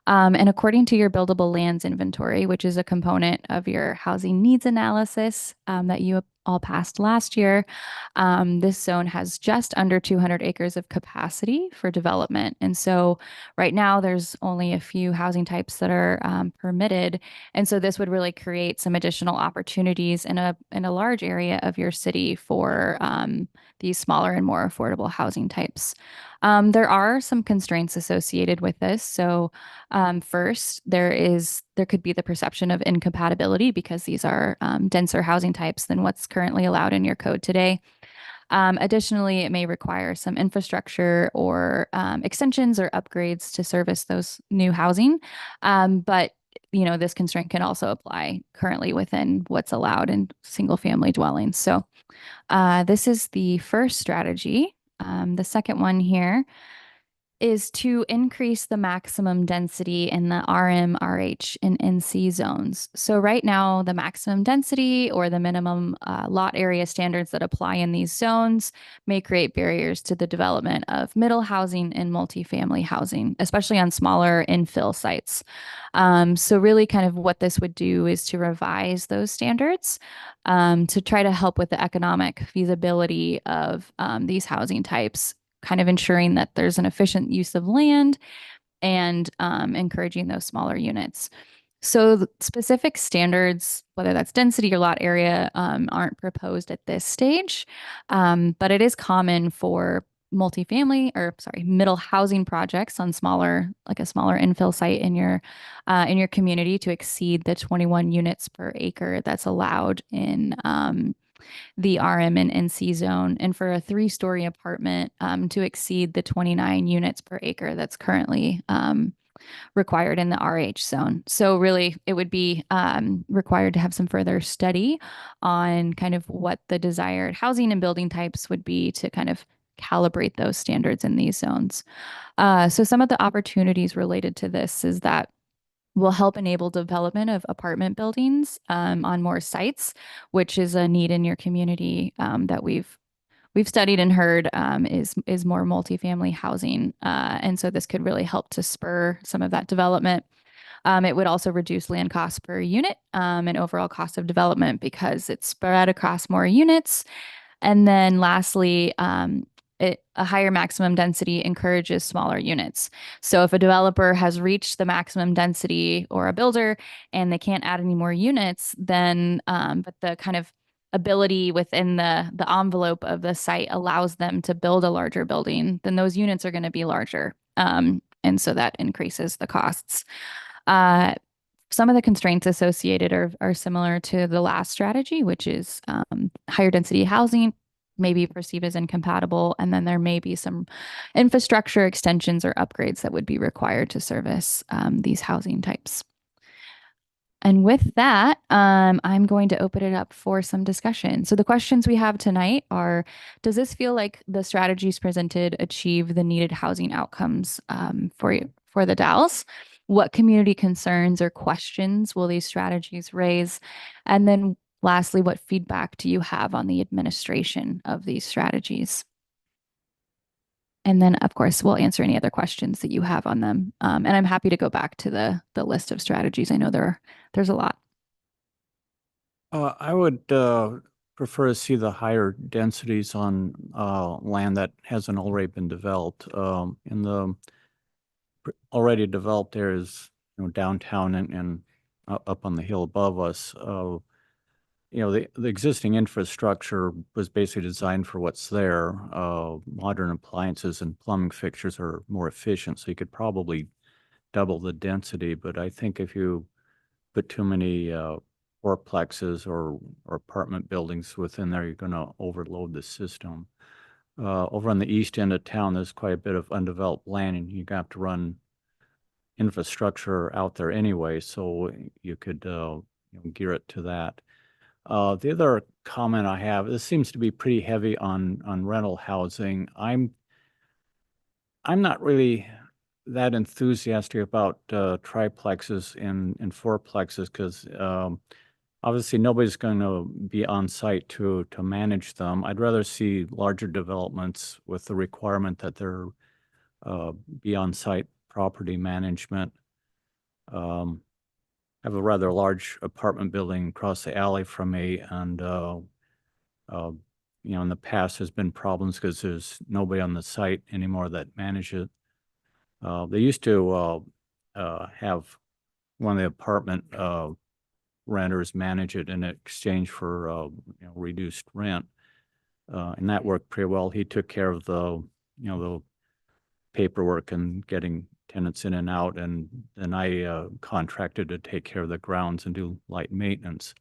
And according to your buildable lands inventory, which is a component of your housing needs analysis that you all passed last year, this zone has just under 200 acres of capacity for development. And so right now there's only a few housing types that are permitted. And so this would really create some additional opportunities in a large area of your city for these smaller and more affordable housing types. There are some constraints associated with this. So first, there could be the perception of incompatibility because these are denser housing types than what's currently allowed in your code today. Additionally, it may require some infrastructure or extensions or upgrades to service those new housing. But this constraint can also apply currently within what's allowed in single family dwellings. So this is the first strategy. The second one here is to increase the maximum density in the RM, RH, and NC zones. So right now, the maximum density or the minimum lot area standards that apply in these zones may create barriers to the development of middle housing and multifamily housing, especially on smaller infill sites. So really kind of what this would do is to revise those standards to try to help with the economic feasibility of these housing types, kind of ensuring that there's an efficient use of land and encouraging those smaller units. So the specific standards, whether that's density or lot area, aren't proposed at this stage, but it is common for middle housing projects on a smaller infill site in your community to exceed the 21 units per acre that's allowed in the RM and NC zone, and for a 3-story apartment to exceed the 29 units per acre that's currently required in the RH zone. So really, it would be required to have some further study on kind of what the desired housing and building types would be to kind of calibrate those standards in these zones. So some of the opportunities related to this is that will help enable development of apartment buildings on more sites, which is a need in your community that we've studied and heard is more multifamily housing. And so this could really help to spur some of that development. It would also reduce land costs per unit and overall cost of development because it's spread across more units. And then lastly, a higher maximum density encourages smaller units. So if a developer has reached the maximum density or a builder and they can't add any more units, then but the kind of ability within the envelope of the site allows them to build a larger building, then those units are going to be larger. And so that increases the costs. Some of the constraints associated are similar to the last strategy, which is higher density housing may be perceived as incompatible. And then there may be some infrastructure extensions or upgrades that would be required to service these housing types. And with that, I'm going to open it up for some discussion. So the questions we have tonight are, does this feel like the strategies presented achieve the needed housing outcomes for the Dalles? What community concerns or questions will these strategies raise? And then lastly, what feedback do you have on the administration of these strategies? And then, of course, we'll answer any other questions that you have on them. And I'm happy to go back to the list of strategies. I know there's a lot.
I would prefer to see the higher densities on land that hasn't already been developed. In the already developed areas, downtown and up on the hill above us, the existing infrastructure was basically designed for what's there. Modern appliances and plumbing fixtures are more efficient, so you could probably double the density. But I think if you put too many fourplexes or apartment buildings within there, you're going to overload the system. Over on the east end of town, there's quite a bit of undeveloped land, and you have to run infrastructure out there anyway, so you could gear it to that. The other comment I have, this seems to be pretty heavy on rental housing. I'm not really that enthusiastic about triplexes and fourplexes because obviously nobody's going to be on site to manage them. I'd rather see larger developments with the requirement that there be on site property management. I have a rather large apartment building across the alley from me, and in the past there's been problems because there's nobody on the site anymore that manages it. They used to have one of the apartment renters manage it in exchange for reduced rent, and that worked pretty well. He took care of the paperwork and getting tenants in and out, and then I contracted to take care of the grounds and do light maintenance.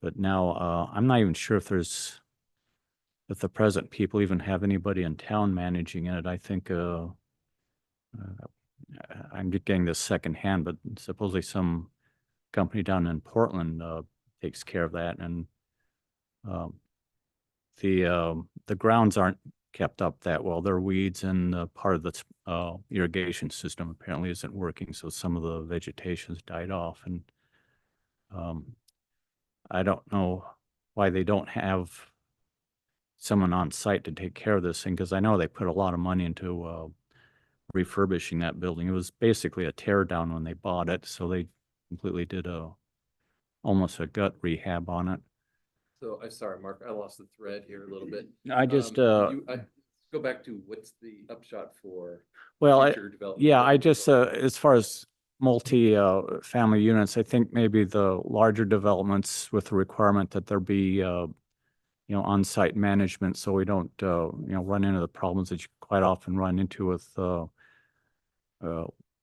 But now I'm not even sure if the present people even have anybody in town managing it. I think I'm getting this secondhand, but supposedly some company down in Portland takes care of that, and the grounds aren't kept up that well. There are weeds, and part of the irrigation system apparently isn't working, so some of the vegetation's died off. And I don't know why they don't have someone on site to take care of this thing, because I know they put a lot of money into refurbishing that building. It was basically a tear down when they bought it, so they completely did almost a gut rehab on it.
So I'm sorry, Mark, I lost the thread here a little bit.
I just
Go back to what's the upshot for
well,
future development?
yeah, I just as far as multi family units, I think maybe the larger developments with the requirement that there be on-site management, so we don't run into the problems that you quite often run into with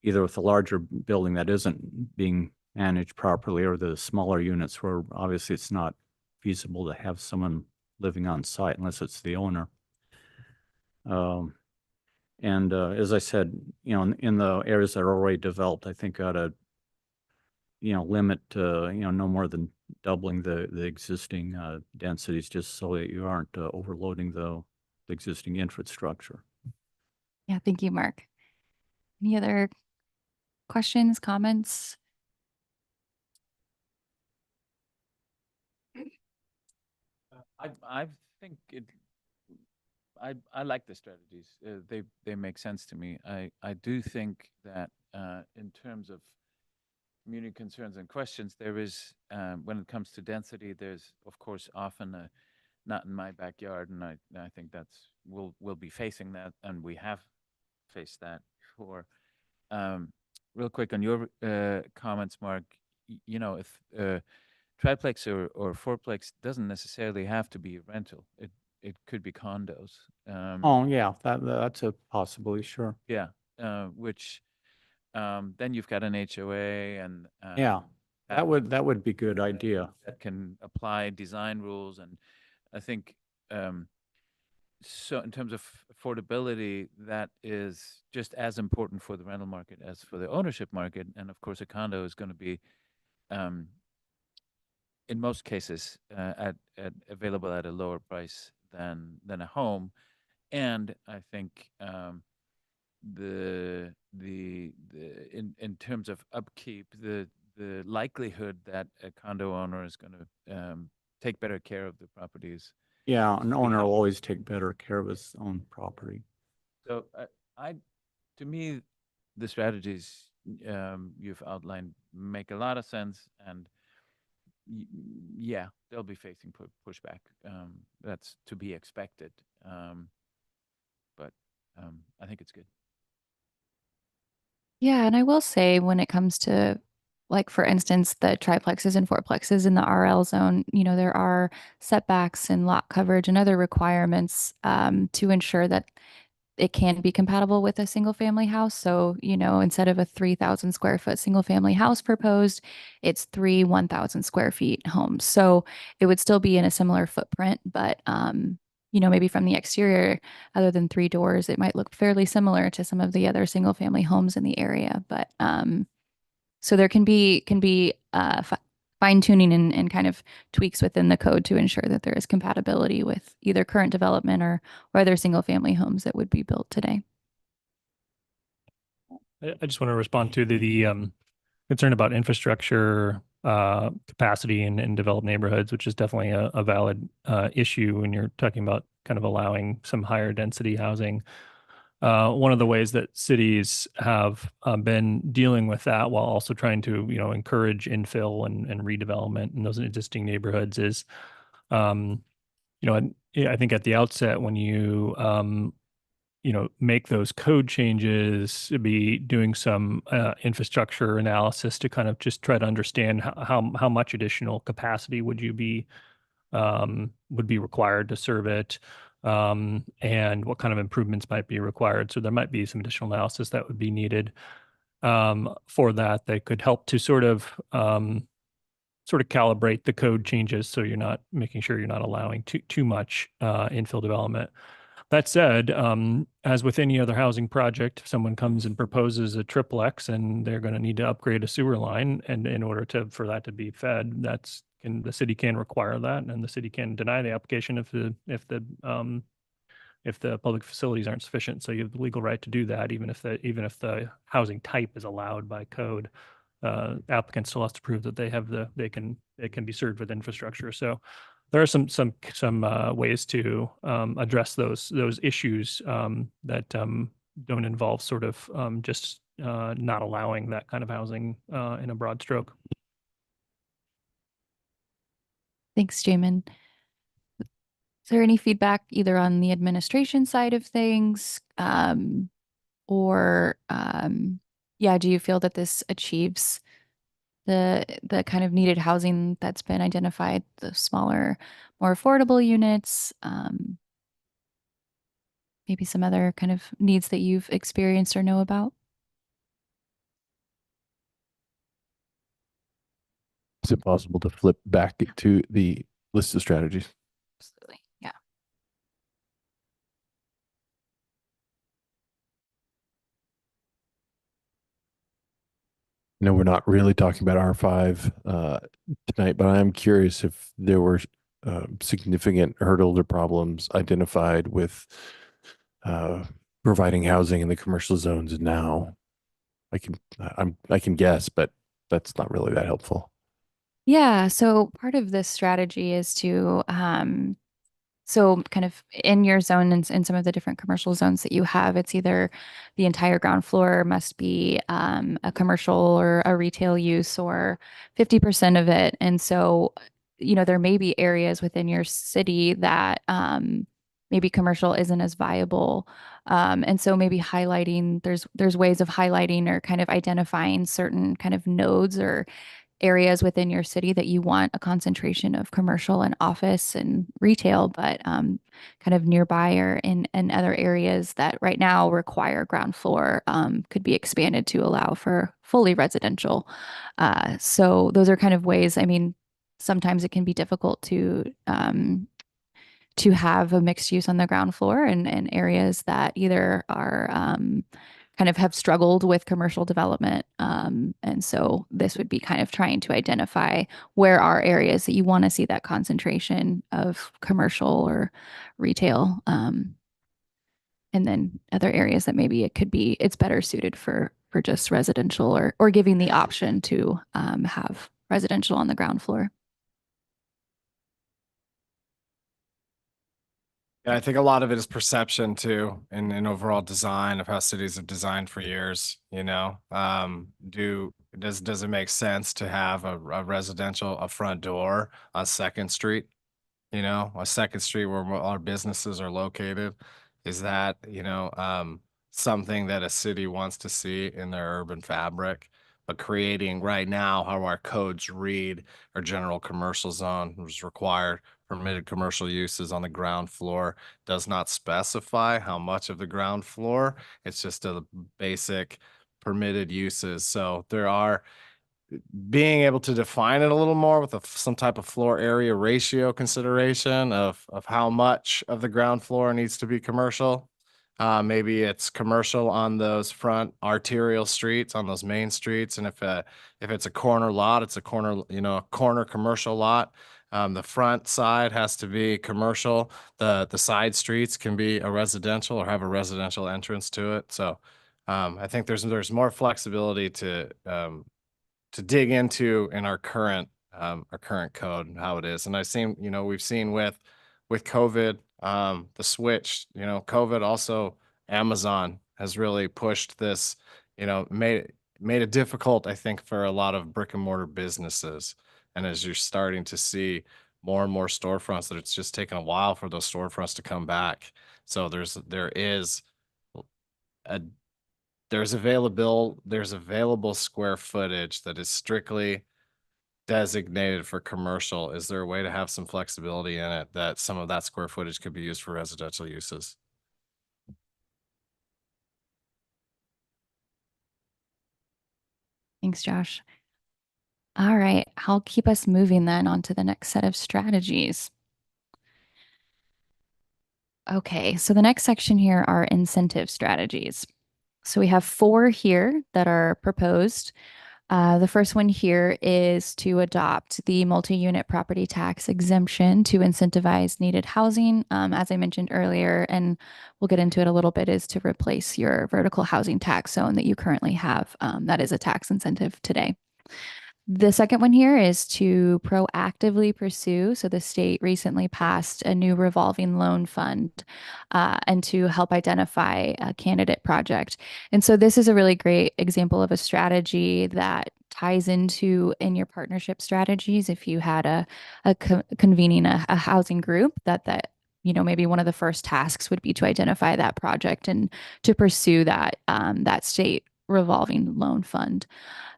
either with the larger building that isn't being managed properly, or the smaller units where obviously it's not feasible to have someone living on site unless it's the owner. And as I said, in the areas that are already developed, I think ought to limit no more than doubling the existing densities, just so that you aren't overloading the existing infrastructure.
Yeah, thank you, Mark. Any other questions, comments?
I think I like the strategies. They make sense to me. I do think that in terms of community concerns and questions, there is when it comes to density, there's of course often not in my backyard, and I think we'll be facing that, and we have faced that before. Real quick on your comments, Mark, if triplex or fourplex doesn't necessarily have to be a rental. It could be condos.
Oh, yeah, that's a possibility, sure.
Yeah, which then you've got an HOA and
Yeah, that would be good idea.
that can apply design rules, and I think so in terms of affordability, that is just as important for the rental market as for the ownership market. And of course, a condo is going to be um, in most cases at available at a lower price than a home. And I think the in terms of upkeep, the likelihood that a condo owner is going to take better care of the properties.
Yeah, an owner will always take better care of his own property.
So to me, the strategies you've outlined make a lot of sense, and yeah, they'll be facing pushback. That's to be expected. But I think it's good.
Yeah, and I will say when it comes to, like, for instance, the triplexes and fourplexes in the RL zone, there are setbacks and lot coverage and other requirements to ensure that it can be compatible with a single family house. So, instead of a 3,000 square foot single family house proposed, it's 1,000 square feet homes. So it would still be in a similar footprint, but maybe from the exterior, other than 3 doors, it might look fairly similar to some of the other single family homes in the area. But so there can be fine tuning and kind of tweaks within the code to ensure that there is compatibility with either current development or other single family homes that would be built today.
I just want to respond to the concern about infrastructure capacity in developed neighborhoods, which is definitely a valid issue when you're talking about kind of allowing some higher density housing. One of the ways that cities have been dealing with that while also trying to, encourage infill and redevelopment in those existing neighborhoods is, I think at the outset when you make those code changes, be doing some infrastructure analysis to kind of just try to understand how much additional capacity would be required to serve it, and what kind of improvements might be required. So there might be some additional analysis that would be needed for that. They could help to sort of calibrate the code changes so you're not making sure you're not allowing too much infill development. That said, as with any other housing project, if someone comes and proposes a triplex and they're going to need to upgrade a sewer line, and in order for that to be fed, the city can require that, and the city can deny the application if the public facilities aren't sufficient. So you have the legal right to do that, even if the housing type is allowed by code. Applicant still has to prove that they can be served with infrastructure. So there are some ways to address those issues that don't involve sort of just not allowing that kind of housing in a broad stroke.
Thanks, Jamin. Is there any feedback either on the administration side of things, or do you feel that this achieves the kind of needed housing that's been identified, the smaller, more affordable units, maybe some other kind of needs that you've experienced or know about?
Is it possible to flip back to the list of strategies?
Absolutely. Yeah.
No, we're not really talking about R5 tonight, but I'm curious if there were significant hurdles or problems identified with providing housing in the commercial zones now. I can guess, but that's not really that helpful.
Yeah. So part of this strategy is to so kind of in your zone and in some of the different commercial zones that you have, it's either the entire ground floor must be a commercial or a retail use, or 50% of it. And so there may be areas within your city that maybe commercial isn't as viable. And so maybe highlighting, there's ways of highlighting or kind of identifying certain kind of nodes or areas within your city that you want a concentration of commercial and office and retail, but kind of nearby or in other areas that right now require ground floor could be expanded to allow for fully residential. So those are kind of ways, I mean, sometimes it can be difficult to have a mixed use on the ground floor in areas that either are kind of have struggled with commercial development. And so this would be kind of trying to identify where are areas that you want to see that concentration of commercial or retail. And then other areas that maybe it's better suited for just residential or giving the option to have residential on the ground floor.
Yeah, I think a lot of it is perception too, and overall design of how cities have designed for years, you know? Does it make sense to have a residential, a front door on Second Street? You know, a Second Street where our businesses are located? Is that, something that a city wants to see in their urban fabric? But creating right now how our codes read, our general commercial zone was required permitted commercial uses on the ground floor does not specify how much of the ground floor. It's just a basic permitted uses. So there are being able to define it a little more with some type of floor area ratio consideration of how much of the ground floor needs to be commercial. Maybe it's commercial on those front arterial streets, on those main streets, and if it's a corner lot, it's a corner, a corner commercial lot. The front side has to be commercial. The side streets can be a residential or have a residential entrance to it. So I think there's more flexibility to dig into in our current code and how it is. And we've seen with COVID, the switch, COVID also, Amazon has really pushed this, made it difficult, I think, for a lot of brick and mortar businesses. And as you're starting to see more and more storefronts, that it's just taken a while for those storefronts to come back. So there's available square footage that is strictly designated for commercial. Is there a way to have some flexibility in it that some of that square footage could be used for residential uses?
Thanks, Josh. All right, I'll keep us moving then on to the next set of strategies. Okay, so the next section here are incentive strategies. So we have 4 here that are proposed. The first one here is to adopt the multi-unit property tax exemption to incentivize needed housing. As I mentioned earlier, and we'll get into it a little bit, is to replace your vertical housing tax zone that you currently have. That is a tax incentive today. The second one here is to proactively pursue. So the state recently passed a new revolving loan fund and to help identify a candidate project. And so this is a really great example of a strategy that ties into in your partnership strategies. If you had convening a housing group that maybe one of the first tasks would be to identify that project and to pursue that state revolving loan fund.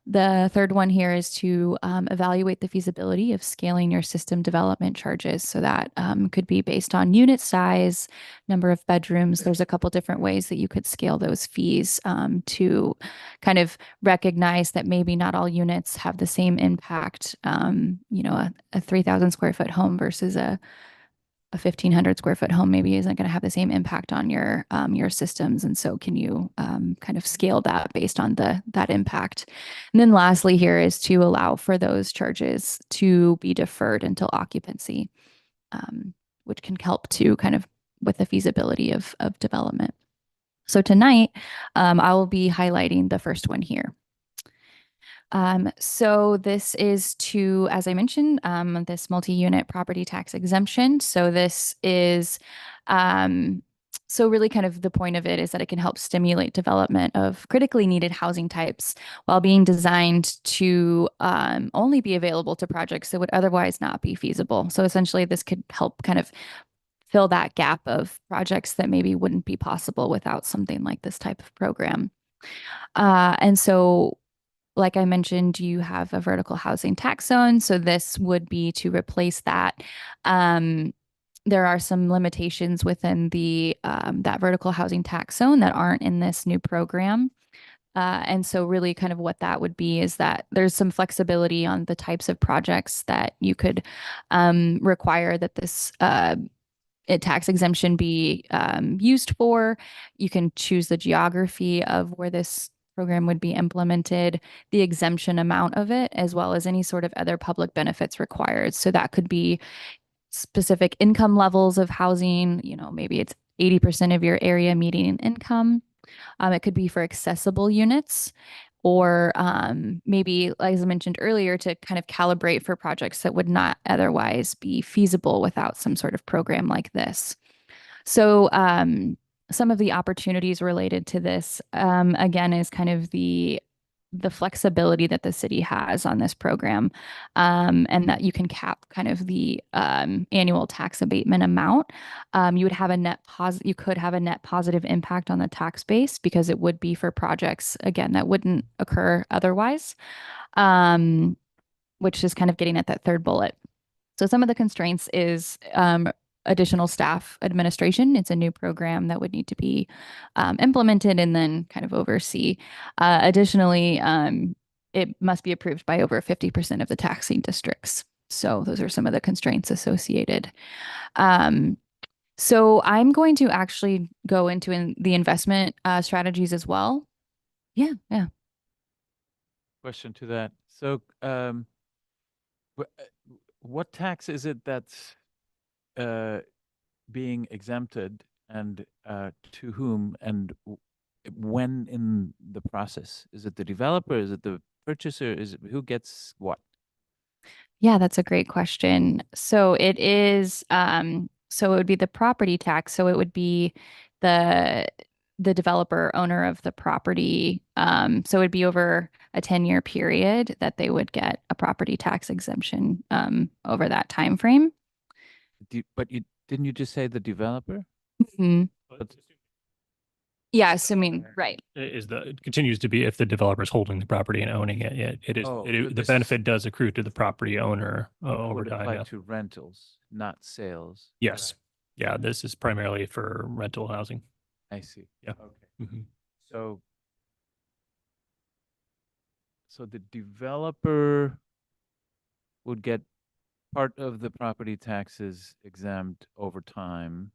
The third one here is to evaluate the feasibility of scaling your system development charges. So that could be based on unit size, number of bedrooms. There's a couple different ways that you could scale those fees to kind of recognize that maybe not all units have the same impact. A 3,000 square foot home versus a 1,500 square foot home maybe isn't going to have the same impact on your systems. And so can you kind of scale that based on that impact? And then lastly here is to allow for those charges to be deferred until occupancy, which can help to kind of with the feasibility of development. So tonight, I will be highlighting the first one here. So this is to, as I mentioned, this multi-unit property tax exemption. So this is So really kind of the point of it is that it can help stimulate development of critically needed housing types while being designed to only be available to projects that would otherwise not be feasible. So essentially this could help kind of fill that gap of projects that maybe wouldn't be possible without something like this type of program. And so like I mentioned, you have a vertical housing tax zone. So this would be to replace that. There are some limitations within the that vertical housing tax zone that aren't in this new program. And so really kind of what that would be is that there's some flexibility on the types of projects that you could require that this tax exemption be used for. You can choose the geography of where this program would be implemented, the exemption amount of it, as well as any sort of other public benefits required. So that could be specific income levels of housing, you know, maybe it's 80% of your area median income. It could be for accessible units or maybe, as I mentioned earlier, to kind of calibrate for projects that would not otherwise be feasible without some sort of program like this. So some of the opportunities related to this, again, is kind of the flexibility that the city has on this program, and that you can cap kind of the annual tax abatement amount. You would have a you could have a net positive impact on the tax base because it would be for projects, again, that wouldn't occur otherwise, which is kind of getting at that third bullet. So some of the constraints is additional staff administration. It's a new program that would need to be implemented and then kind of oversee. Additionally, it must be approved by over 50% of the taxing districts. So those are some of the constraints associated. So I'm going to actually go into the investment strategies as well. Yeah.
Question to that. So, what tax is it that's being exempted, and to whom, and when in the process? Is it the developer? Is it the purchaser? Is it who gets what?
Yeah, that's a great question. So it is, so it would be the property tax. So it would be the developer owner of the property. So it would be over a 10-year period that they would get a property tax exemption over that time frame.
But didn't you just say the developer?
Mhm. Yes, I mean, right.
It continues to be if the developer is holding the property and owning it. It is
Oh, so
the
this
benefit does accrue to the property owner over
would
time.
apply
Yeah.
to rentals, not sales.
Yes. Yeah. This is primarily for rental housing.
I see.
Yeah.
Okay.
Mhm.
So the developer would get part of the property taxes exempt over time.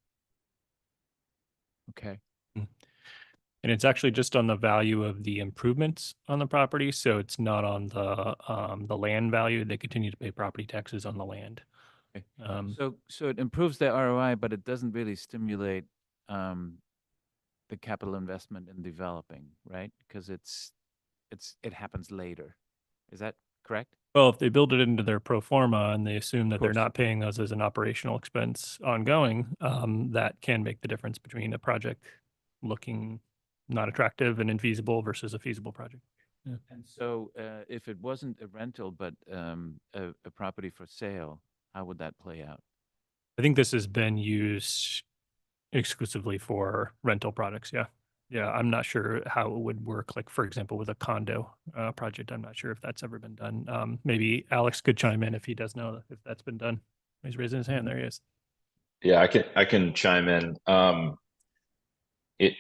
Okay.
And it's actually just on the value of the improvements on the property. So it's not on the land value. They continue to pay property taxes on the land.
Okay.
Um,
So it improves the ROI, but it doesn't really stimulate the capital investment in developing, right? Because it happens later. Is that correct?
Well, if they build it into their pro forma and they assume that they're
course.
not paying us as an operational expense ongoing, that can make the difference between a project looking not attractive and infeasible versus a feasible project. Yeah.
And so if it wasn't a rental, but a property for sale, how would that play out?
I think this has been used exclusively for rental products. Yeah. Yeah. I'm not sure how it would work. Like, for example, with a condo project, I'm not sure if that's ever been done. Maybe Alex could chime in if he does know if that's been done. He's raising his hand. There he is.
Yeah, I can chime in.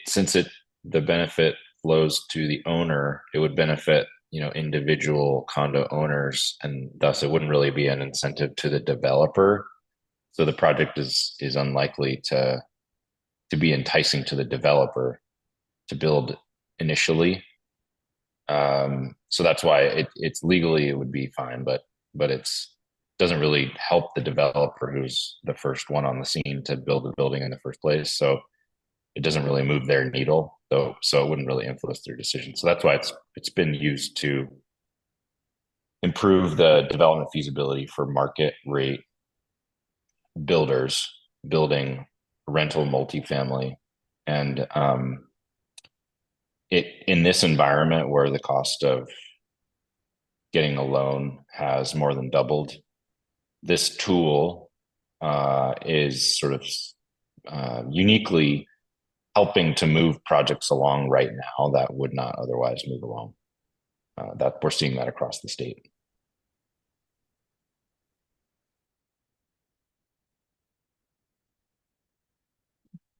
Since the benefit flows to the owner, it would benefit, individual condo owners, and thus it wouldn't really be an incentive to the developer. So the project is unlikely to be enticing to the developer to build initially. So that's why it's legally it would be fine, but it's doesn't really help the developer who's the first one on the scene to build the building in the first place. So it doesn't really move their needle, though. So it wouldn't really influence their decision. So that's why it's been used to improve the development feasibility for market rate builders building rental multifamily And in this environment where the cost of getting a loan has more than doubled, this tool is sort of uniquely helping to move projects along right now that would not otherwise move along. That we're seeing that across the state.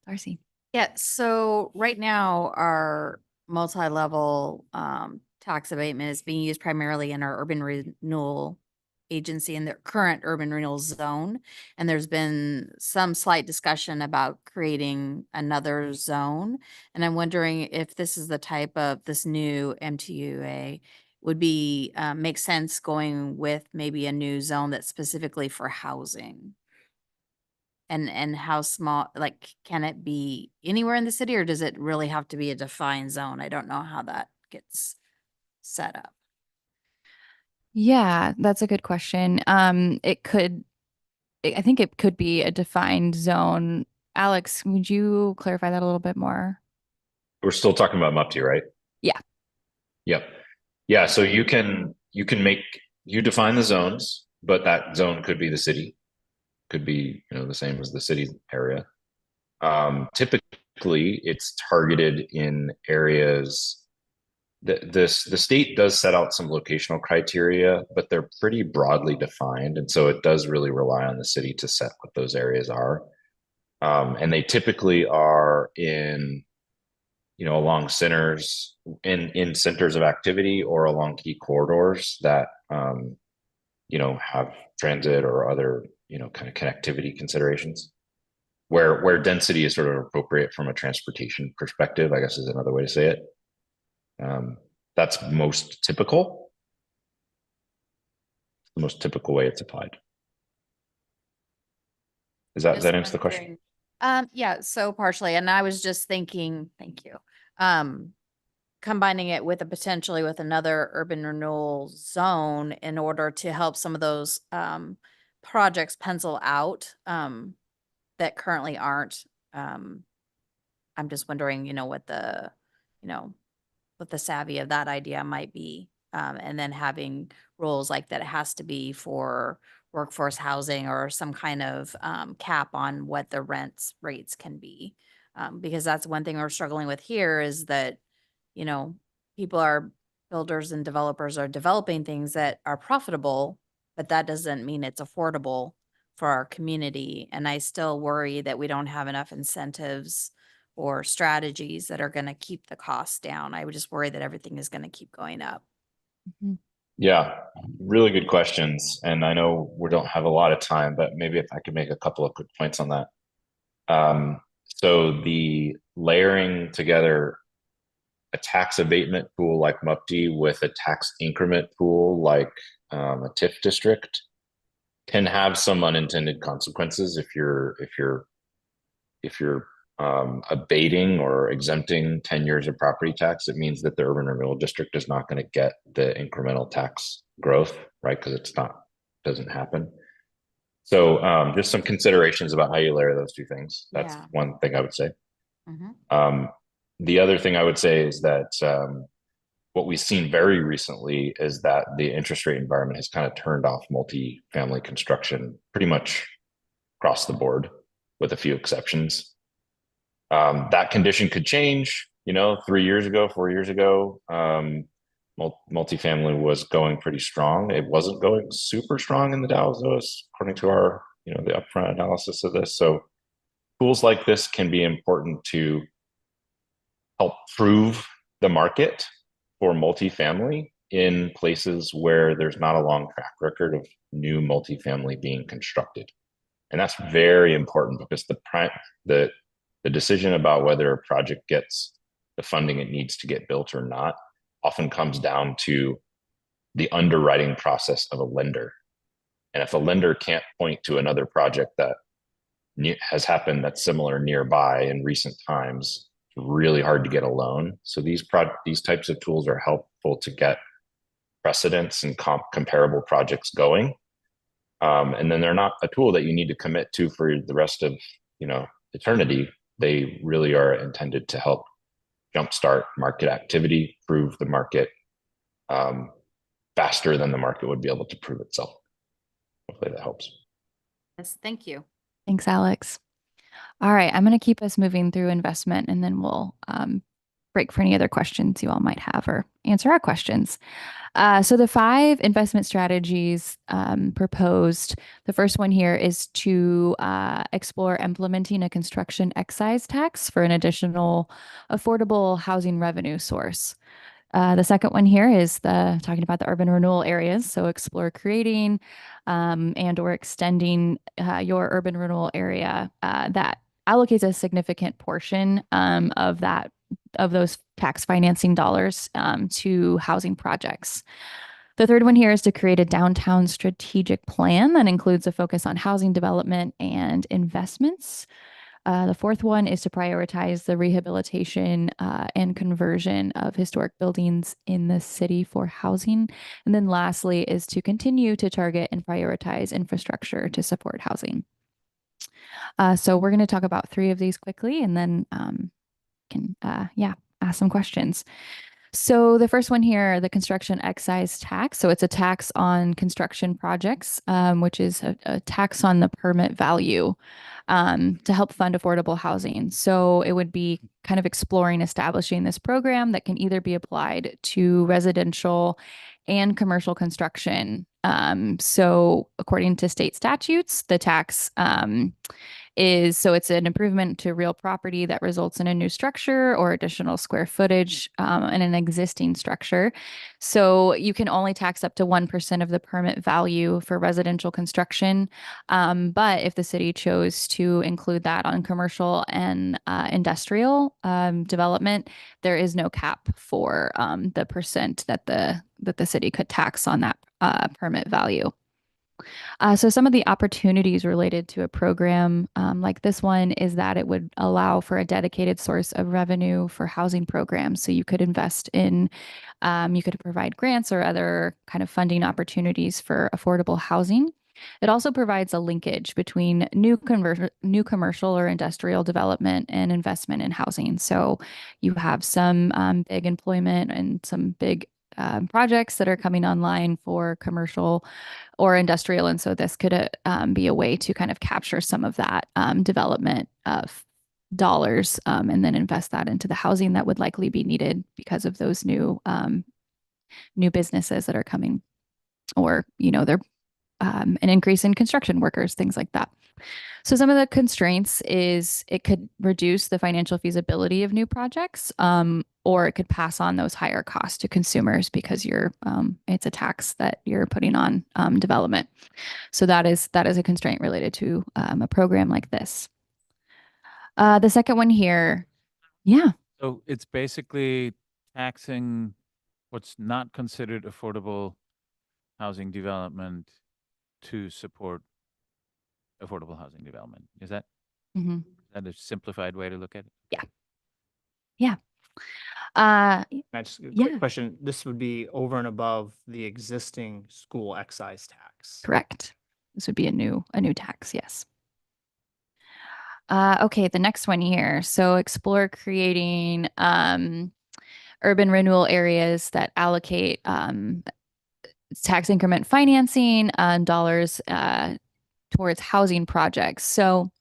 Darcy.
Yeah, so right now our multi-level tax abatement is being used primarily in our urban renewal agency in the current urban renewal zone. And there's been some slight discussion about creating another zone. And I'm wondering if this is the type of this new MTUA would be make sense going with maybe a new zone that's specifically for housing. And how small, like, can it be anywhere in the city or does it really have to be a defined zone? I don't know how that gets set up.
Yeah, that's a good question. I think it could be a defined zone. Alex, would you clarify that a little bit more?
We're still talking about MUPTI, right?
Yeah.
Yep. Yeah. So you define the zones, but that zone could be the city, could be, the same as the city area. Typically it's targeted in areas that the state does set out some locational criteria, but they're pretty broadly defined. And so it does really rely on the city to set what those areas are. And they typically are in, along centers, in centers of activity or along key corridors that, have transit or other, kind of connectivity considerations. Where density is sort of appropriate from a transportation perspective, I guess is another way to say it. That's most typical. The most typical way it's applied. Does that answer the question?
Yeah, so partially, and I was just thinking, thank you. Combining it with potentially with another urban renewal zone in order to help some of those projects pencil out that currently aren't. I'm just wondering, what the savvy of that idea might be. And then having rules like that it has to be for workforce housing or some kind of cap on what the rates can be. Because that's one thing we're struggling with here is that, builders and developers are developing things that are profitable, but that doesn't mean it's affordable for our community. And I still worry that we don't have enough incentives or strategies that are going to keep the costs down. I would just worry that everything is going to keep going up.
Mm-hmm.
Yeah, really good questions. And I know we don't have a lot of time, but maybe if I could make a couple of quick points on that. So the layering together a tax abatement pool like MUPTI with a tax increment pool like a TIF district can have some unintended consequences if you're abating or exempting 10 years of property tax. It means that the urban renewal district is not going to get the incremental tax growth, right? Because doesn't happen. So just some considerations about how you layer those two things. That's one thing I would say.
Mm-hmm.
The other thing I would say is that what we've seen very recently is that the interest rate environment has kind of turned off multifamily construction pretty much across the board, with a few exceptions. That condition could change, 3 years ago, 4 years ago, multifamily was going pretty strong. It wasn't going super strong in the Dalles, according to our, the upfront analysis of this. So tools like this can be important to help prove the market for multifamily in places where there's not a long track record of new multifamily being constructed. And that's very important because the decision about whether a project gets the funding it needs to get built or not often comes down to the underwriting process of a lender. And if a lender can't point to another project that has happened that's similar nearby in recent times, it's really hard to get a loan. So these types of tools are helpful to get precedents and comparable projects going. And then they're not a tool that you need to commit to for the rest of, eternity. they really are intended to help jumpstart market activity, prove the market faster than the market would be able to prove itself. Hopefully that helps.
Yes, thank you.
Thanks, Alex. All right, I'm going to keep us moving through investment and then we'll break for any other questions you all might have or answer our questions. So the 5 investment strategies proposed, the first one here is to explore implementing a construction excise tax for an additional affordable housing revenue source. The second one here is talking about the urban renewal areas. So explore creating and or extending your urban renewal area that allocates a significant portion of those tax financing dollars to housing projects. The third one here is to create a downtown strategic plan that includes a focus on housing development and investments. The fourth one is to prioritize the rehabilitation and conversion of historic buildings in the city for housing. And then lastly is to continue to target and prioritize infrastructure to support housing. So we're going to talk about 3 of these quickly and then can ask some questions. So the first one here, the construction excise tax. So it's a tax on construction projects, which is a tax on the permit value to help fund affordable housing. So it would be kind of exploring establishing this program that can either be applied to residential and commercial construction. So according to state statutes, the tax it's an improvement to real property that results in a new structure or additional square footage in an existing structure. So you can only tax up to 1% of the permit value for residential construction. But if the city chose to include that on commercial and industrial development, there is no cap for the percent that the city could tax on that permit value. So some of the opportunities related to a program like this one is that it would allow for a dedicated source of revenue for housing programs. So you could invest in, you could provide grants or other kind of funding opportunities for affordable housing. It also provides a linkage between new commercial or industrial development and investment in housing. So you have some big employment and some big projects that are coming online for commercial or industrial. And so this could be a way to kind of capture some of that development of dollars and then invest that into the housing that would likely be needed because of those new businesses that are coming, or, they're an increase in construction workers, things like that. So some of the constraints is it could reduce the financial feasibility of new projects, or it could pass on those higher costs to consumers because it's a tax that you're putting on development. So that is a constraint related to a program like this. The second one here, yeah.
So it's basically taxing what's not considered affordable housing development to support affordable housing development. Is that a simplified way to look at it?
Yeah. Yeah.
Just a quick question. This would be over and above the existing school excise tax.
Correct. This would be a new tax. Yes. Okay, the next one here. So explore creating urban renewal areas that allocate tax increment financing dollars towards housing projects. So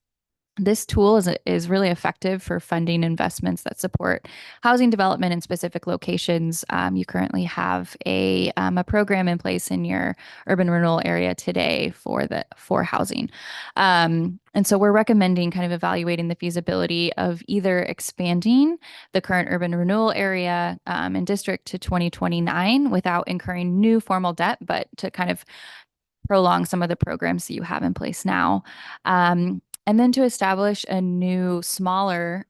this tool is really effective for funding investments that support housing development in specific locations. You currently have a program in place in your urban renewal area today for housing. And so we're recommending kind of evaluating the feasibility of either expanding the current urban renewal area and district to 2029 without incurring new formal debt, but to kind of prolong some of the programs that you have in place now. And then to establish a new, smaller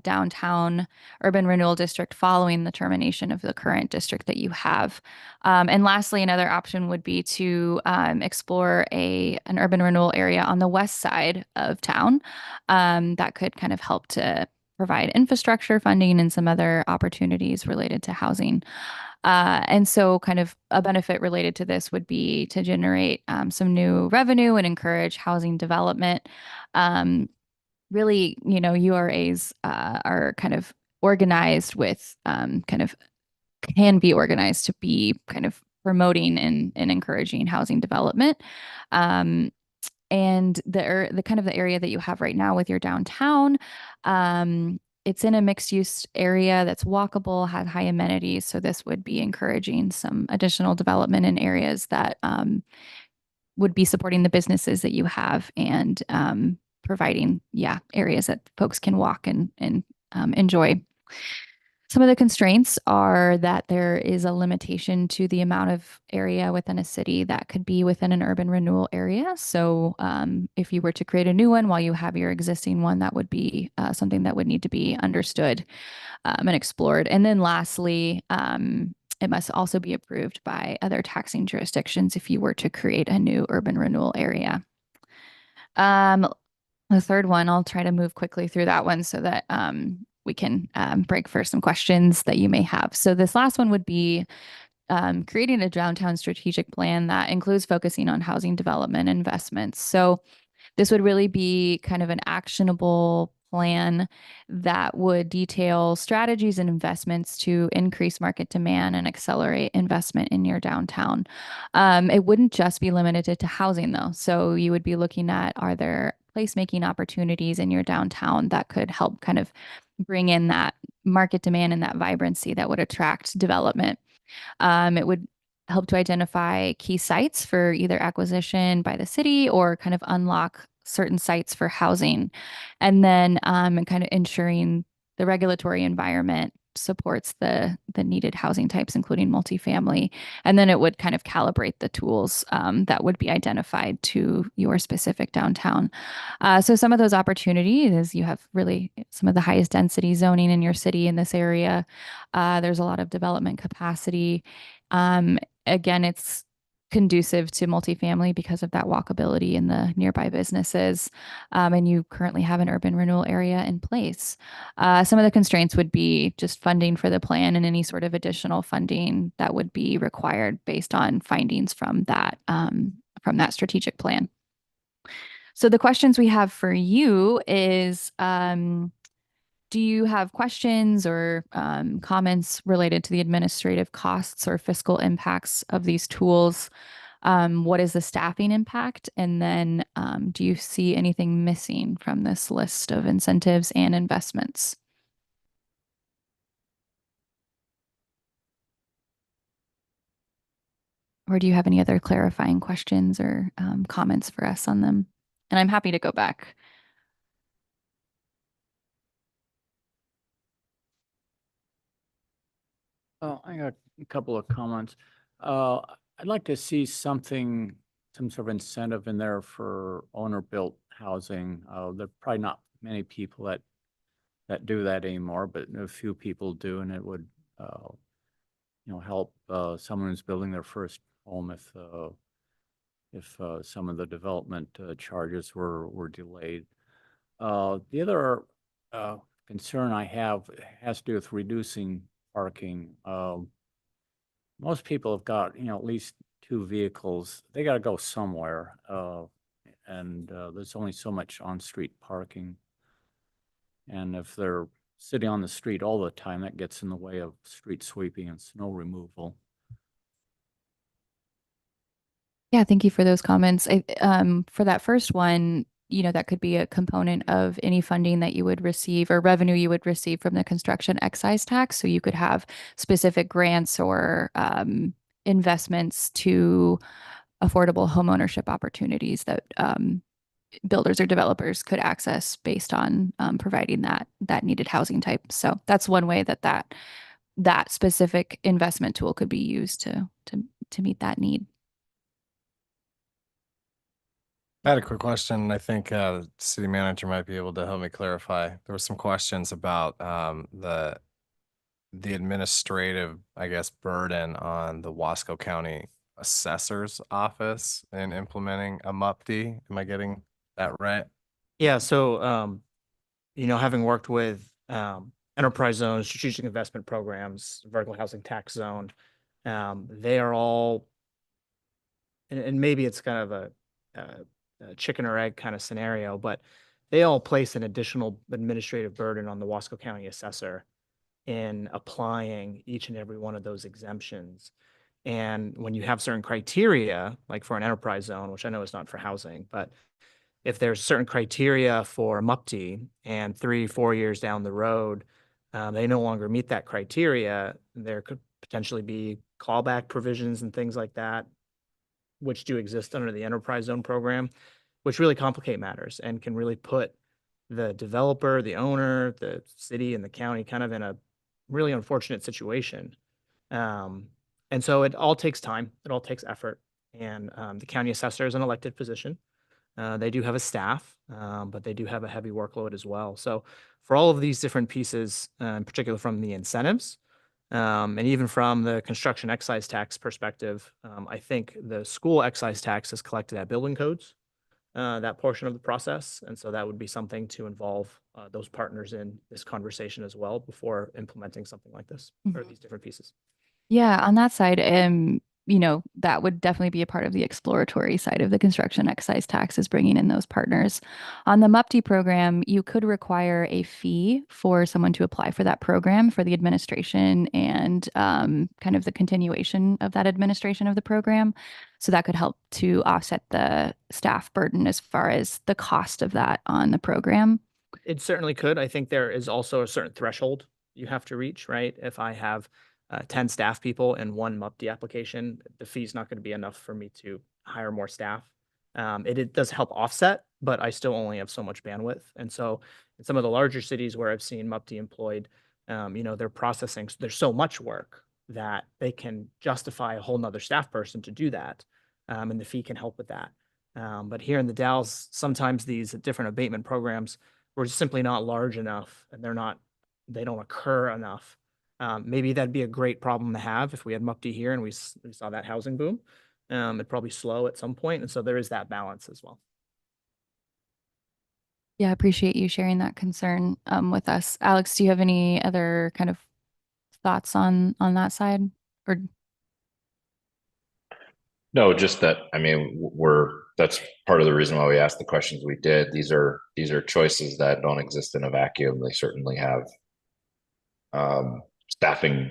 downtown urban renewal district following the termination of the current district that you have. And lastly, another option would be to explore an urban renewal area on the west side of town that could kind of help to provide infrastructure funding and some other opportunities related to housing. And so kind of a benefit related to this would be to generate some new revenue and encourage housing development. really, URAs are kind of organized with can be organized to be kind of promoting and encouraging housing development. And the kind of the area that you have right now with your downtown, it's in a mixed use area that's walkable, has high amenities. So this would be encouraging some additional development in areas that would be supporting the businesses that you have and providing, areas that folks can walk and enjoy. Some of the constraints are that there is a limitation to the amount of area within a city that could be within an urban renewal area. So if you were to create a new one while you have your existing one, that would be something that would need to be understood and explored. And then lastly, it must also be approved by other taxing jurisdictions if you were to create a new urban renewal area. The third one, I'll try to move quickly through that one so that we can break for some questions that you may have. So this last one would be creating a downtown strategic plan that includes focusing on housing development investments. So this would really be kind of an actionable plan that would detail strategies and investments to increase market demand and accelerate investment in your downtown. It wouldn't just be limited to housing though. So you would be looking at, are there placemaking opportunities in your downtown that could help kind of bring in that market demand and that vibrancy that would attract development. It would help to identify key sites for either acquisition by the city or kind of unlock certain sites for housing. And then and kind of ensuring the regulatory environment supports the needed housing types, including multifamily. And then it would kind of calibrate the tools that would be identified to your specific downtown. So some of those opportunities is you have really some of the highest density zoning in your city in this area. There's a lot of development capacity. Again, it's conducive to multifamily because of that walkability in the nearby businesses. And you currently have an urban renewal area in place. Some of the constraints would be just funding for the plan and any sort of additional funding that would be required based on findings from that strategic plan. So the questions we have for you is, do you have questions or comments related to the administrative costs or fiscal impacts of these tools? What is the staffing impact? And then do you see anything missing from this list of incentives and investments? Or do you have any other clarifying questions or comments for us on them? And I'm happy to go back.
Oh, I got a couple of comments. I'd like to see some sort of incentive in there for owner-built housing. There are probably not many people that do that anymore, but a few people do, and it would, help someone who's building their first home if some of the development charges were delayed. The other concern I have has to do with reducing parking. Most people have got, at least 2 vehicles. They got to go somewhere. And there's only so much on-street parking. And if they're sitting on the street all the time, that gets in the way of street sweeping and snow removal.
Yeah, thank you for those comments. For that first one, that could be a component of any funding that you would receive or revenue you would receive from the construction excise tax. So you could have specific grants or investments to affordable homeownership opportunities that builders or developers could access based on providing that needed housing type. So that's one way that specific investment tool could be used to meet that need.
I had a quick question. I think the city manager might be able to help me clarify. There were some questions about the administrative, I guess, burden on the Wasco County Assessor's Office in implementing a MUPD. Am I getting that right?
Yeah, so, having worked with enterprise zones, strategic investment programs, vertical housing tax zone, they are all, and maybe it's kind of a chicken or egg kind of scenario, but they all place an additional administrative burden on the Wasco County assessor in applying each and every one of those exemptions. And when you have certain criteria, like for an enterprise zone, which I know is not for housing, but if there's certain criteria for MUPTI and 3-4 years down the road, they no longer meet that criteria, there could potentially be callback provisions and things like that, which do exist under the enterprise zone program, which really complicate matters and can really put the developer, the owner, the city and the county kind of in a really unfortunate situation. And so it all takes time, it all takes effort. And the county assessor is an elected position. They do have a staff, but they do have a heavy workload as well. So for all of these different pieces, in particular from the incentives, and even from the construction excise tax perspective, I think the school excise tax is collected at building codes, that portion of the process. And so that would be something to involve those partners in this conversation as well before implementing something like this or these different pieces.
Yeah, on that side, that would definitely be a part of the exploratory side of the construction excise tax is bringing in those partners. On the MUPTI program, you could require a fee for someone to apply for that program for the administration and kind of the continuation of that administration of the program. So that could help to offset the staff burden as far as the cost of that on the program.
It certainly could. I think there is also a certain threshold you have to reach, right? If I have 10 staff people and one MUPTI application, the fee's not going to be enough for me to hire more staff. It does help offset, but I still only have so much bandwidth. And so in some of the larger cities where I've seen MUPTI employed, they're processing, there's so much work that they can justify a whole nother staff person to do that. And the fee can help with that. But here in the Dalles, sometimes these different abatement programs were just simply not large enough and they don't occur enough. Maybe that'd be a great problem to have if we had MUPTI here and we saw that housing boom. It'd probably slow at some point. And so there is that balance as well.
Yeah, I appreciate you sharing that concern with us. Alex, do you have any other kind of thoughts on that side? Or
No, just that, I mean, that's part of the reason why we asked the questions we did. These are choices that don't exist in a vacuum. They certainly have staffing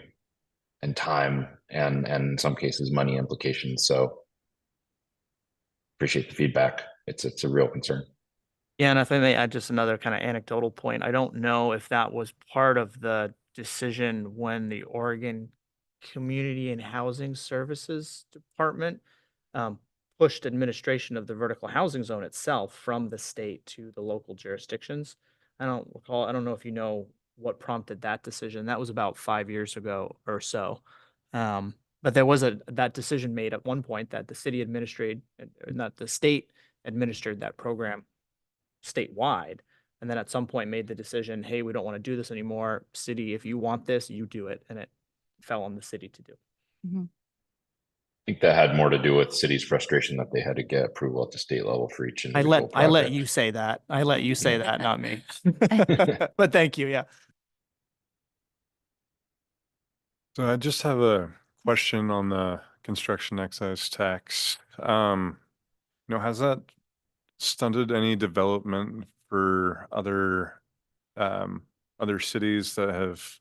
and time and in some cases money implications. So appreciate the feedback. It's a real concern.
Yeah, and if I may add just another kind of anecdotal point, I don't know if that was part of the decision when the Oregon Community and Housing Services Department pushed administration of the vertical housing zone itself from the state to the local jurisdictions. I don't know if you know what prompted that decision. That was about 5 years ago or so. But there was that decision made at one point that the city administered, not the state administered that program statewide. And then at some point made the decision, hey, we don't want to do this anymore. City, if you want this, you do it. And it fell on the city to do.
Mhm.
I think that had more to do with city's frustration that they had to get approval at the state level for each individual project.
I let you say that. I let you say that, not me. But thank you. Yeah.
So I just have a question on the construction excise tax. Has that stunted any development for other cities that have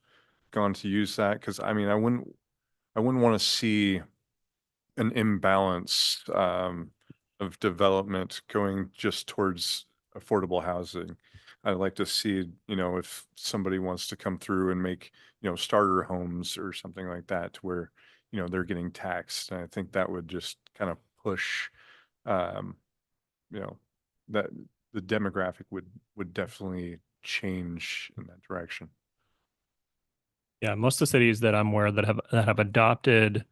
gone to use that? Because I mean, I wouldn't want to see an imbalance of development going just towards affordable housing. I'd like to see, if somebody wants to come through and make, starter homes or something like that to where, they're getting taxed. And I think that would just kind of push, that the demographic would definitely change in that direction.
Yeah, most of the cities that I'm aware that have adopted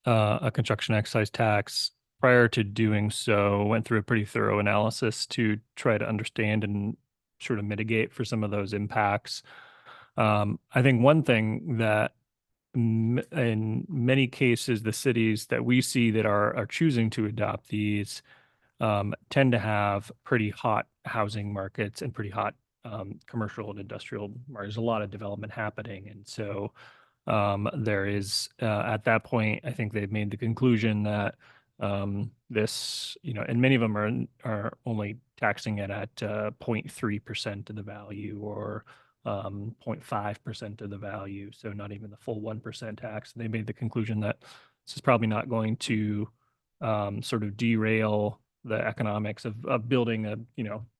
a construction excise tax prior to doing so went through a pretty thorough analysis to try to understand and sort of mitigate for some of those impacts. I think one thing that in many cases, the cities that we see that are choosing to adopt these tend to have pretty hot housing markets and pretty hot commercial and industrial markets. There's a lot of development happening. And so there is, at that point, I think they've made the conclusion that this, and many of them are only taxing it at 0.3% of the value or 0.5% of the value. So not even the full 1% tax. They made the conclusion that this is probably not going to sort of derail the economics of building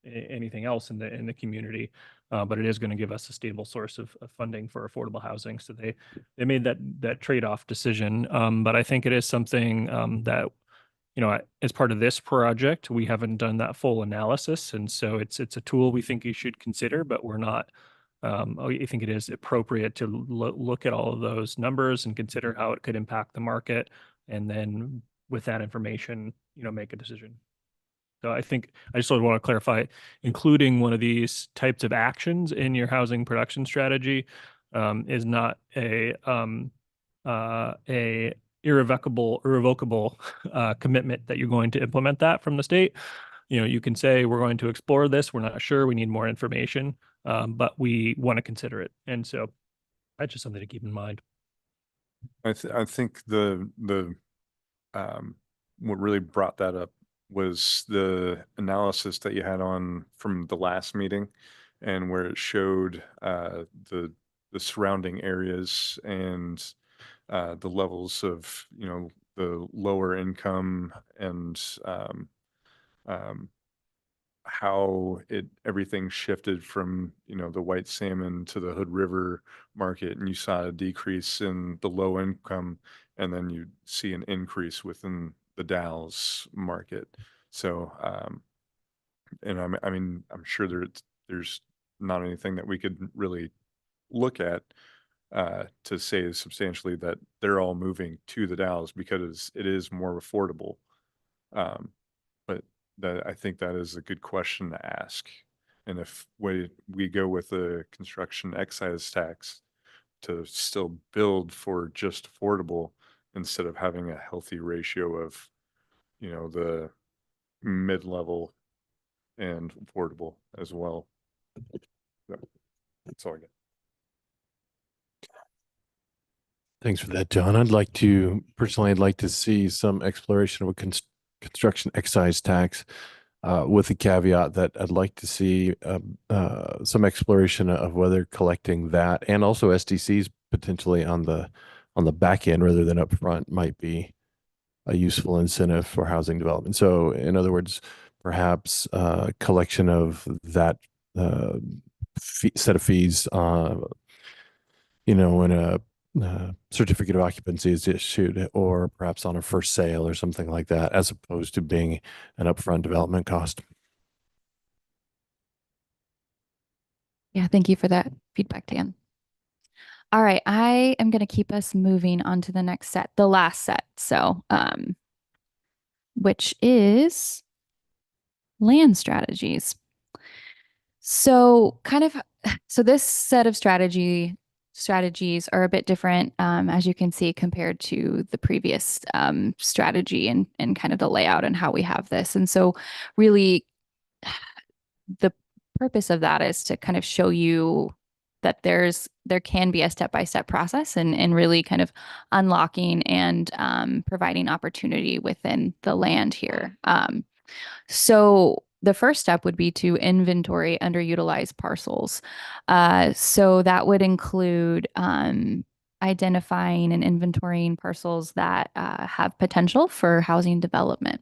anything else in the community, but it is going to give us a stable source of funding for affordable housing. So they made that trade-off decision. But I think it is something that as part of this project, we haven't done that full analysis, and so it's a tool we think you should consider, but we're not. I think it is appropriate to look at all of those numbers and consider how it could impact the market, and then with that information, make a decision. So I think I just want to clarify, including one of these types of actions in your housing production strategy is not a irrevocable commitment that you're going to implement that from the state. You can say, we're going to explore this. We're not sure. We need more information, but we want to consider it. And so that's just something to keep in mind.
I think the what really brought that up was the analysis that you had on from the last meeting, and where it showed the surrounding areas and the levels of the lower income and how everything shifted from the white salmon to the Hood River market, and you saw a decrease in the low income, and then you see an increase within the Dalles market. So and I'm sure there's not anything that we could really look at to say substantially that they're all moving to the Dalles because it is more affordable. But I think that is a good question to ask. And if we go with the construction excise tax to still build for just affordable instead of having a healthy ratio of, the mid-level and affordable as well. So, that's all I got.
Thanks for that, John. I'd like to see some exploration of a construction excise tax, with the caveat that I'd like to see some exploration of whether collecting that and also SDCs potentially on the back end rather than up front might be a useful incentive for housing development. So, in other words, perhaps collection of that set of fees, when a certificate of occupancy is issued, or perhaps on a first sale or something like that, as opposed to being an upfront development cost.
Yeah, thank you for that feedback, Dan. All right, I am going to keep us moving on to the next set, the last set. So, which is land strategies. So this set of strategies are a bit different, as you can see, compared to the previous strategy and kind of the layout and how we have this. And so really the purpose of that is to kind of show you that there can be a step-by-step process and really kind of unlocking and providing opportunity within the land here. So the first step would be to inventory underutilized parcels. So that would include identifying and inventorying parcels that have potential for housing development.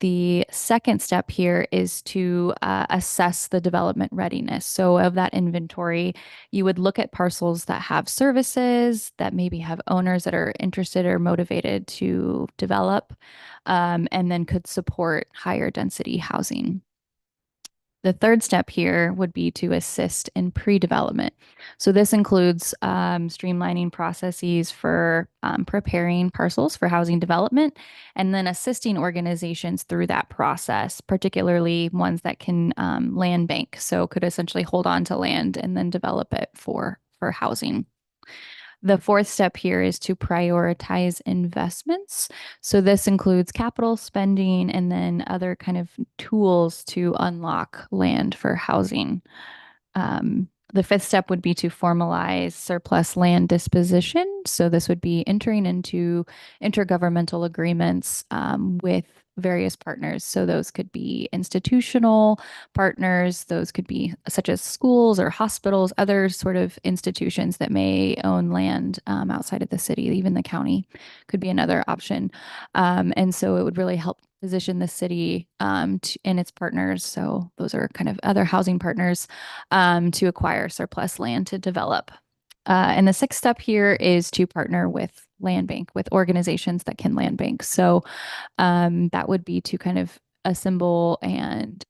The second step here is to assess the development readiness. So of that inventory, you would look at parcels that have services, that maybe have owners that are interested or motivated to develop, and then could support higher density housing. The third step here would be to assist in pre-development. So this includes streamlining processes for preparing parcels for housing development, and then assisting organizations through that process, particularly ones that can land bank. So could essentially hold on to land and then develop it for housing. The fourth step here is to prioritize investments. So this includes capital spending and then other kind of tools to unlock land for housing. The fifth step would be to formalize surplus land disposition. So this would be entering into intergovernmental agreements with various partners. So those could be institutional partners, those could be such as schools or hospitals, other sort of institutions that may own land outside of the city, even the county could be another option. And so it would really help position the city and its partners. So those are kind of other housing partners to acquire surplus land to develop. And the sixth step here is to partner with land bank, with organizations that can land bank. So that would be to kind of assemble and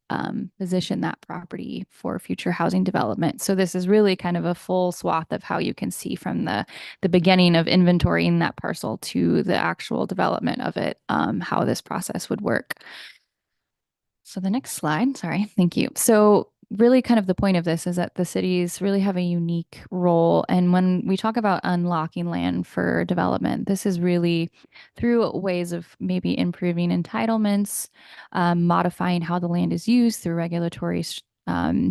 position that property for future housing development. So this is really kind of a full swath of how you can see from the beginning of inventorying that parcel to the actual development of it, how this process would work. So the next slide, sorry, thank you. So really kind of the point of this is that the cities really have a unique role. And when we talk about unlocking land for development, this is really through ways of maybe improving entitlements, modifying how the land is used through regulatory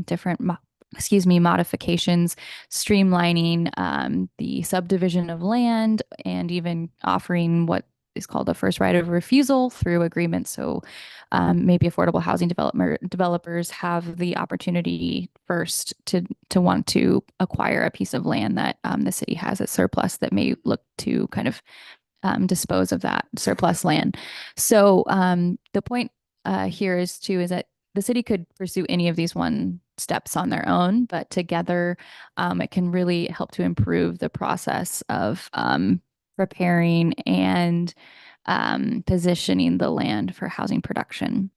different modifications, streamlining the subdivision of land, and even offering what is called a first right of refusal through agreements. So maybe affordable housing developers have the opportunity first to want to acquire a piece of land that the city has as surplus that may look to kind of dispose of that surplus land. So the point here is that the city could pursue any of these one steps on their own, but together it can really help to improve the process of preparing and positioning the land for housing production.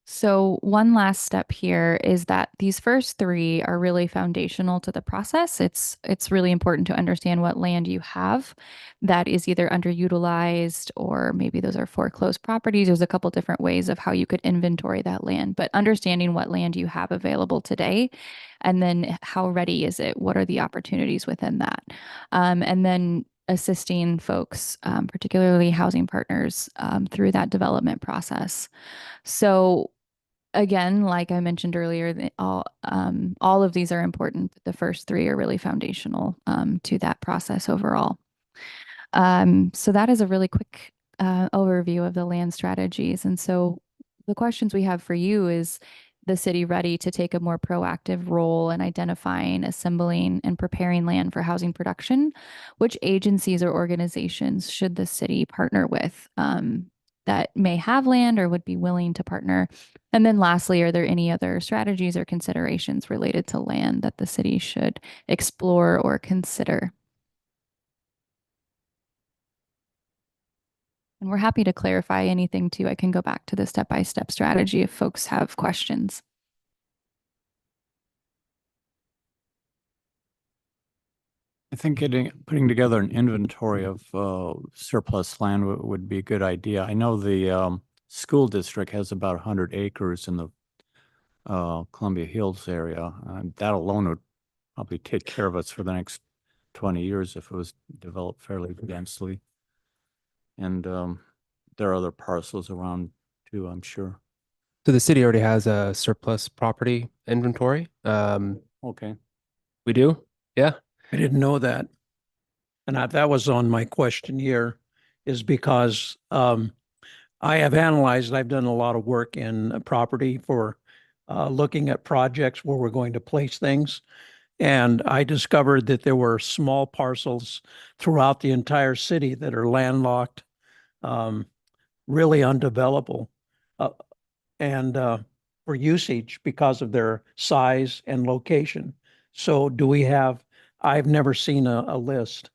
So one last step here is that these first three are really foundational to the process. It's really important to understand what land you have that is either underutilized or maybe those are foreclosed properties. There's a couple different ways of how you could inventory that land, but understanding what land you have available today and then how ready is it? What are the opportunities within that? And then assisting folks, particularly housing partners, through that development process. So again, like I mentioned earlier, all of these are important. But the first three are really foundational to that process overall. So that is a really quick overview of the land strategies. And so the questions we have for you is the city ready to take a more proactive role in identifying, assembling, and preparing land for housing production? Which agencies or organizations should the city partner with that may have land or would be willing to partner? And then lastly, are there any other strategies or considerations related to land that the city should explore or consider? And we're happy to clarify anything too. I can go back to the step-by-step strategy if folks have questions.
I think putting together an inventory of surplus land would be a good idea. I know the school district has about 100 acres in the Columbia Hills area. That alone would probably take care of us for the next 20 years if it was developed fairly densely. And there are other parcels around too, I'm sure.
So the city already has a surplus property inventory.
Okay.
We do? Yeah.
I didn't know that. And that was on my questionnaire, is because I have analyzed, I've done a lot of work in property for looking at projects where we're going to place things. And I discovered that there were small parcels throughout the entire city that are landlocked, really undevelopable, and for usage because of their size and location. So I've never seen a list.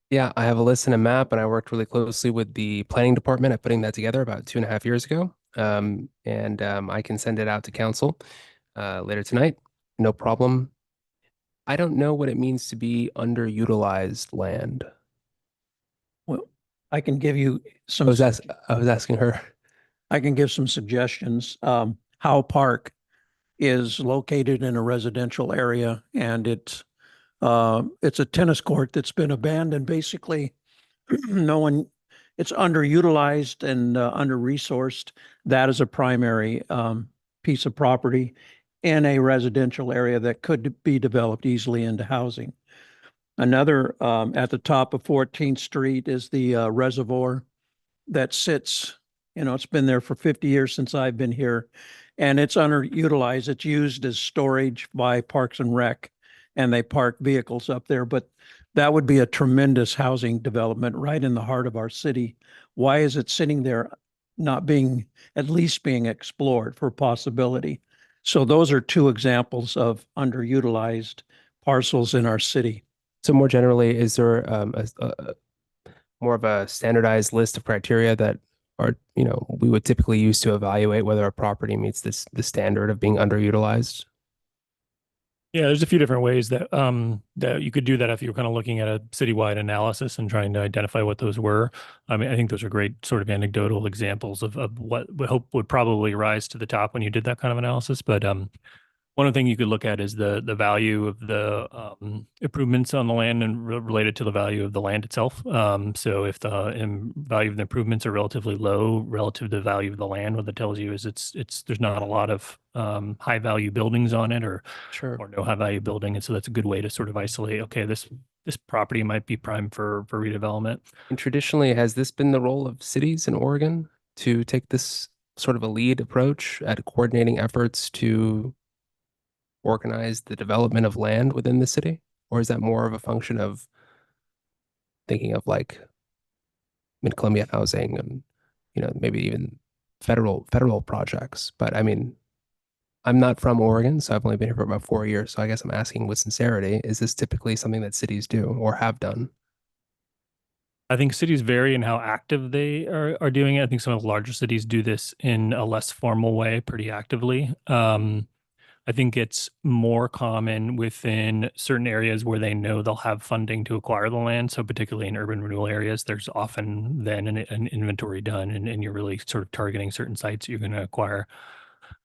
Yeah, I have a list and a map, and I worked really closely with the planning department at putting that together about 2.5 years ago. I can send it out to council later tonight. No problem. I don't know what it means to be underutilized land.
Well, I can give you some.
I was asking her.
I can give some suggestions. Howe Park is located in a residential area, and it's a tennis court that's been abandoned. Basically, it's underutilized and under-resourced. That is a primary piece of property in a residential area that could be developed easily into housing. Another at the top of 14th Street is the reservoir that sits It's been there for 50 years since I've been here, and it's underutilized. It's used as storage by Parks and Rec, and they park vehicles up there. But that would be a tremendous housing development right in the heart of our city. Why is it sitting there, not being, at least being explored for possibility? So those are two examples of underutilized parcels in our city.
So more generally, is there more of a standardized list of criteria that are, we would typically use to evaluate whether a property meets the standard of being underutilized?
Yeah, there's a few different ways that that you could do that if you're kind of looking at a citywide analysis and trying to identify what those were. I mean, I think those are great sort of anecdotal examples of what we hope would probably rise to the top when you did that kind of analysis. But one thing you could look at is the value of the improvements on the land and related to the value of the land itself. So if the value of the improvements are relatively low relative to the value of the land, what that tells you is there's not a lot of high value buildings on it, or no high value building, and so that's a good way to sort of isolate. Okay, this property might be prime for redevelopment.
And traditionally, has this been the role of cities in Oregon to take this sort of a lead approach at coordinating efforts to organize the development of land within the city? Or is that more of a function of thinking of like Mid-Columbia housing and, maybe even federal projects? But I mean, I'm not from Oregon, so I've only been here for about 4 years. So I guess I'm asking with sincerity, is this typically something that cities do or have done?
I think cities vary in how active they are doing it. I think some of the larger cities do this in a less formal way pretty actively. I think it's more common within certain areas where they know they'll have funding to acquire the land. So particularly in urban renewal areas, there's often then an inventory done, and you're really sort of targeting certain sites you're going to acquire.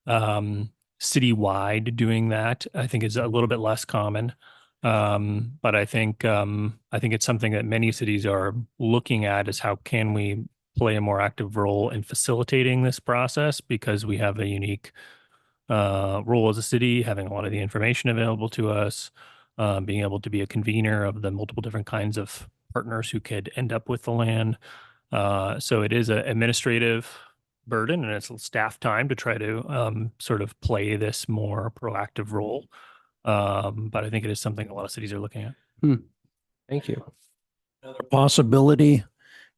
Citywide doing that, I think, is a little bit less common. But I think it's something that many cities are looking at, is how can we play a more active role in facilitating this process, because we have a unique role as a city, having a lot of the information available to us, being able to be a convener of the multiple different kinds of partners who could end up with the land. So it is an administrative burden, and it's staff time to try to sort of play this more proactive role. But I think it is something a lot of cities are looking at.
Thank you.
Another possibility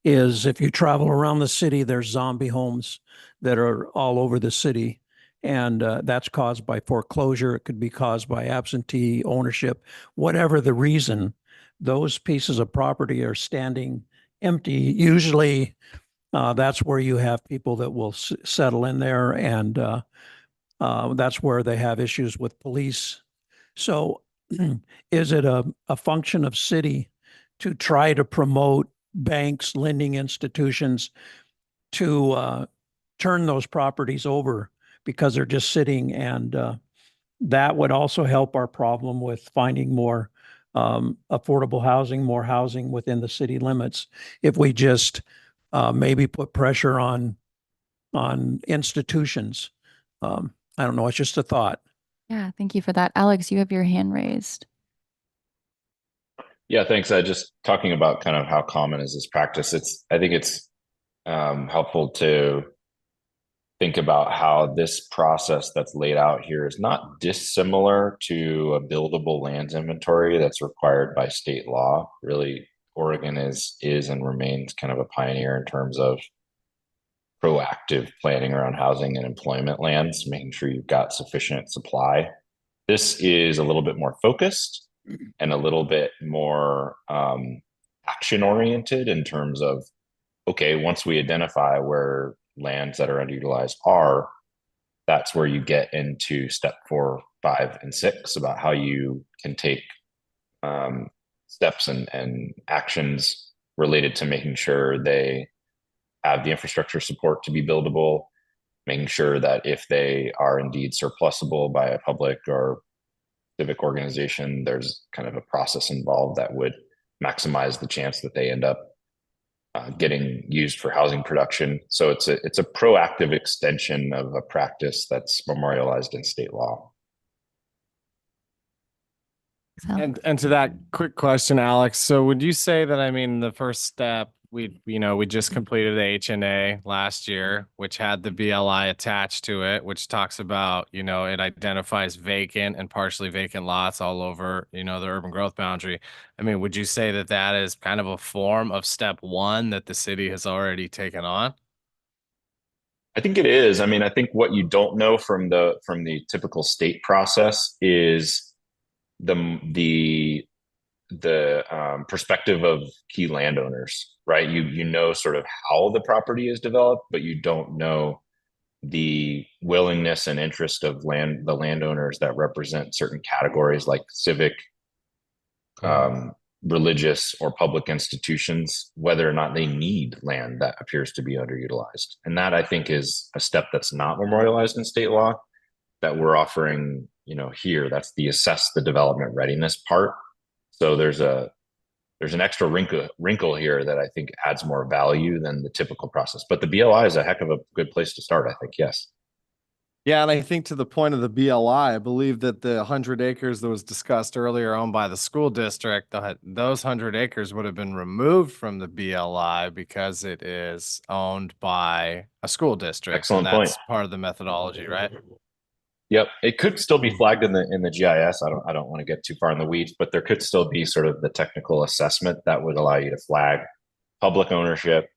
is, if you travel around the city, there's zombie homes that are all over the city. And that's caused by foreclosure. It could be caused by absentee ownership. Whatever the reason, those pieces of property are standing empty. Usually that's where you have people that will settle in there, and that's where they have issues with police. So is it a function of city to try to promote banks, lending institutions to turn those properties over because they're just sitting? And that would also help our problem with finding more affordable housing, more housing within the city limits, if we just maybe put pressure on institutions. I don't know. It's just a thought.
Yeah, thank you for that. Alex, you have your hand raised.
Yeah, thanks. Just talking about kind of how common is this practice. I think it's helpful to think about how this process that's laid out here is not dissimilar to a buildable lands inventory that's required by state law. Really, Oregon is and remains kind of a pioneer in terms of proactive planning around housing and employment lands, making sure you've got sufficient supply. This is a little bit more focused and a little bit more action oriented in terms of, okay, once we identify where lands that are underutilized are, that's where you get into step 4, 5, and 6 about how you can take steps and actions related to making sure they have the infrastructure support to be buildable, making sure that if they are indeed surplusable by a public or civic organization, there's kind of a process involved that would maximize the chance that they end up getting used for housing production. So it's a proactive extension of a practice that's memorialized in state law.
And to that quick question, Alex, so would you say that, I mean, the first step we just completed the HNA last year, which had the BLI attached to it, which talks about, it identifies vacant and partially vacant lots all over, the urban growth boundary. I mean, would you say that that is kind of a form of step one that the city has already taken on?
I think it is. I mean, I think what you don't know from the typical state process is the perspective of key landowners, right? You know sort of how the property is developed, but you don't know the willingness and interest of the landowners that represent certain categories like civic, religious, or public institutions, whether or not they need land that appears to be underutilized. And that, I think, is a step that's not memorialized in state law that we're offering, here. That's the assess the development readiness part. So there's an extra wrinkle here that I think adds more value than the typical process. But the BLI is a heck of a good place to start, I think. Yes.
Yeah, and I think to the point of the BLI, I believe that the 100 acres that was discussed earlier owned by the school district, those 100 acres would have been removed from the BLI because it is owned by a school district.
Excellent
and that's
point.
part of the methodology, right?
Yep, it could still be flagged in the GIS. I don't want to get too far in the weeds, but there could still be sort of the technical assessment that would allow you to flag public ownership,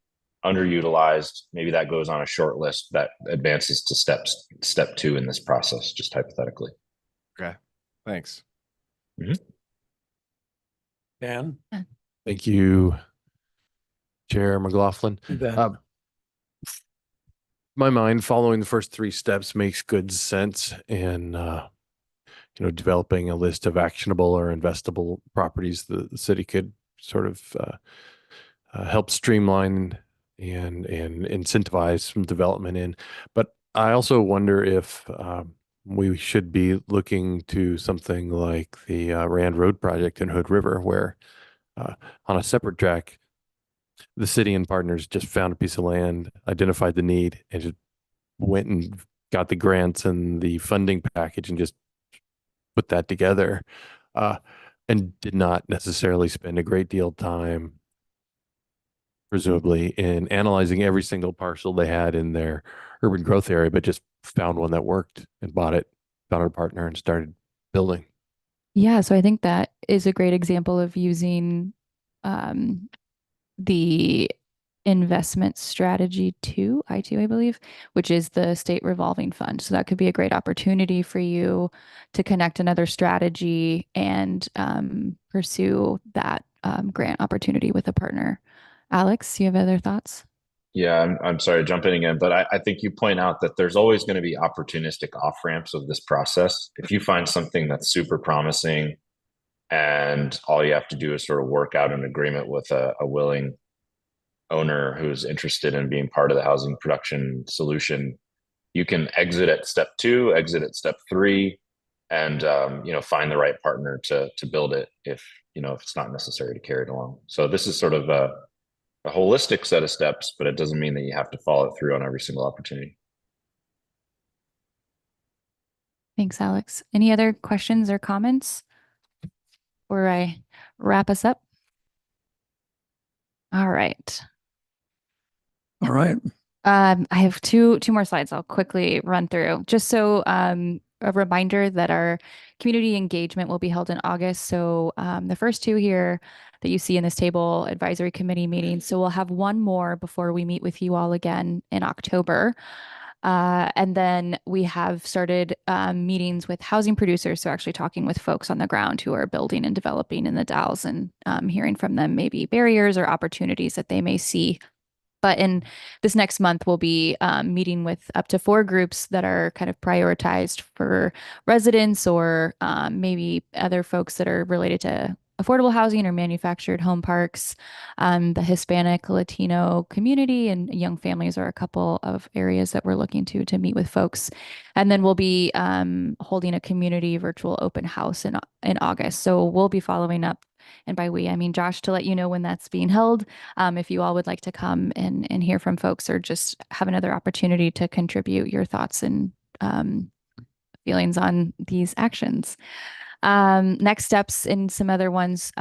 underutilized. Maybe that goes on a short list that advances to step 2 in this process, just hypothetically.
Okay, thanks.
Dan?
Thank you, Chair McLaughlin.
You bet.
My mind, following the first 3 steps makes good sense in, developing a list of actionable or investable properties the city could sort of help streamline and incentivize some development in. But I also wonder if we should be looking to something like the Rand Road project in Hood River, where on a separate track, the city and partners just found a piece of land, identified the need, and just went and got the grants and the funding package and just put that together, and did not necessarily spend a great deal of time, presumably, in analyzing every single parcel they had in their urban growth area, but just found one that worked and bought it, found a partner, and started building.
Yeah, so I think that is a great example of using the investment strategy 2, I2, I believe, which is the state revolving fund. So that could be a great opportunity for you to connect another strategy and pursue that grant opportunity with a partner. Alex, you have other thoughts?
Yeah, I'm sorry to jump in again, but I think you point out that there's always going to be opportunistic off ramps of this process. If you find something that's super promising and all you have to do is sort of work out an agreement with a willing owner who's interested in being part of the housing production solution, you can exit at step 2, exit at step 3, and find the right partner to build it if it's not necessary to carry it along. So this is sort of a holistic set of steps, but it doesn't mean that you have to follow it through on every single opportunity.
Thanks, Alex. Any other questions or comments before I wrap us up? All right.
All right.
I have two more slides I'll quickly run through. Just so a reminder that our community engagement will be held in August. So the first 2 here that you see in this table, advisory committee meetings. So we'll have one more before we meet with you all again in October. And then we have started meetings with housing producers. So actually talking with folks on the ground who are building and developing in the Dalles and hearing from them maybe barriers or opportunities that they may see. But in this next month, we'll be meeting with up to 4 groups that are kind of prioritized for residents or maybe other folks that are related to affordable housing or manufactured home parks. The Hispanic, Latino community and young families are a couple of areas that we're looking to meet with folks. And then we'll be holding a community virtual open house in August. So we'll be following up. And by we, I mean Josh, to let you know when that's being held. If you all would like to come and hear from folks or just have another opportunity to contribute your thoughts and feelings on these actions. Next steps and some other ones.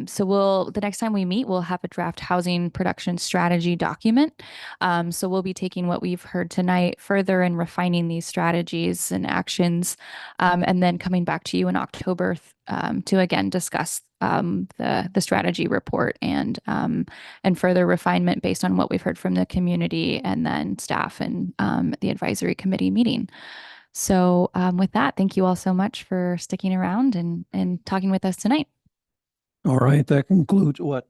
So the next time we meet, we'll have a draft housing production strategy document. So we'll be taking what we've heard tonight further and refining these strategies and actions, and then coming back to you in October to again discuss the strategy report and further refinement based on what we've heard from the community and then staff and the advisory committee meeting. So with that, thank you all so much for sticking around and talking with us tonight.
All right, that concludes what?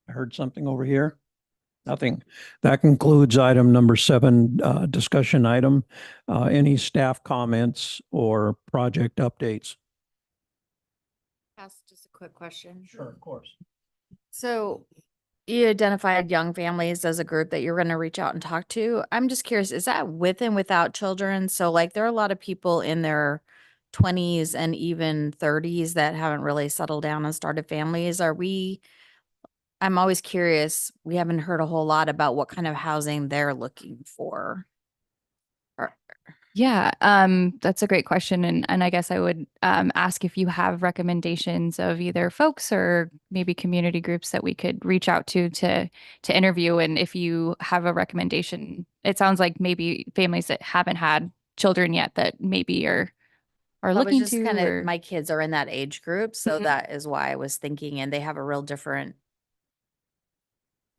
I heard something over here. Nothing. That concludes item number 7, discussion item. Any staff comments or project updates?
Ask just a quick question.
Sure, of course.
So you identified young families as a group that you're going to reach out and talk to. I'm just curious, is that with and without children? So like there are a lot of people in their 20s and even 30s that haven't really settled down and started families. I'm always curious. We haven't heard a whole lot about what kind of housing they're looking for.
Yeah, that's a great question. And I guess I would ask if you have recommendations of either folks or maybe community groups that we could reach out to interview. And if you have a recommendation, it sounds like maybe families that haven't had children yet that maybe are looking to. Or...
My kids are in that age group, so
Mhm.
that is why I was thinking, and they have a real different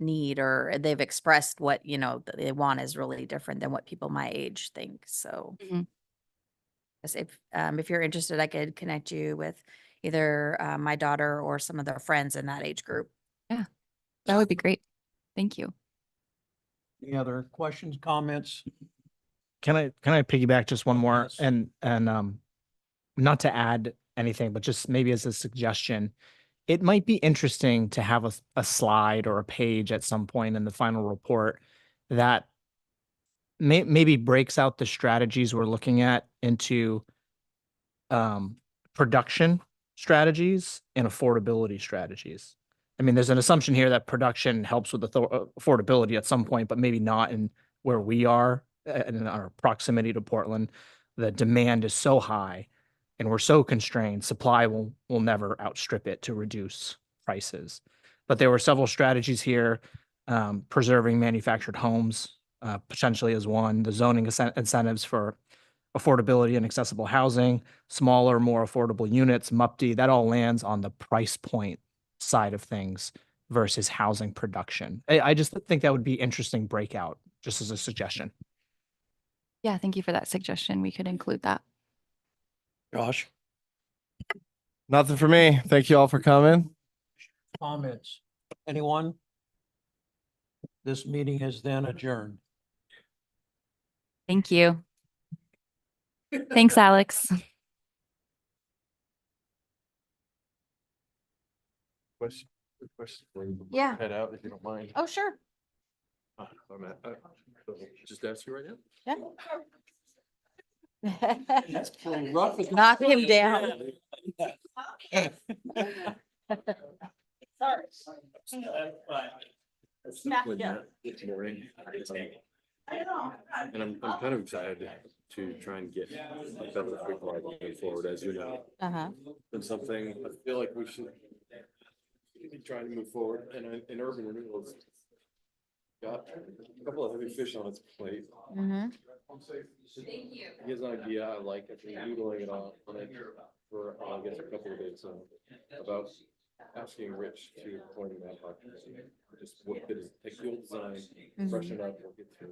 need, or they've expressed what that they want is really different than what people my age think. So
Mhm.
if you're interested, I could connect you with either my daughter or some of their friends in that age group.
Yeah, that would be great. Thank you.
Any other questions, comments?
Can I piggyback just one more
Yes.
and not to add anything, but just maybe as a suggestion, it might be interesting to have a slide or a page at some point in the final report that maybe breaks out the strategies we're looking at into production strategies and affordability strategies. I mean, there's an assumption here that production helps with affordability at some point, but maybe not in where we are in our proximity to Portland. The demand is so high and we're so constrained, supply will never outstrip it to reduce prices. But there were several strategies here, preserving manufactured homes, potentially as one, the zoning incentives for affordability and accessible housing, smaller, more affordable units, MUPD, that all lands on the price point side of things versus housing production. I just think that would be interesting breakout, just as a suggestion.
Yeah, thank you for that suggestion. We could include that.
Josh?
Nothing for me. Thank you all for coming.
Comments? Anyone? This meeting is then adjourned.
Thank you. Thanks, Alex.
Question before you
Yeah.
head out, if you don't mind.
Oh, sure.
Just ask you right now.
Yeah. Knock him down. Sorry. Yeah.
It's boring.
I know.
And I'm kind of excited to try and get a better free moving forward, as you know.
Uh-huh.
And something I feel like we should be trying to move forward, and in urban renewals, got a couple of heavy fish on its plate.
Mm-hmm.
He has an idea, I like it, we're noodling it on it for, I guess, a couple of days, about asking Rich to appoint an ad hoc committee. Just what it is, take the old design, freshen it up, we'll get to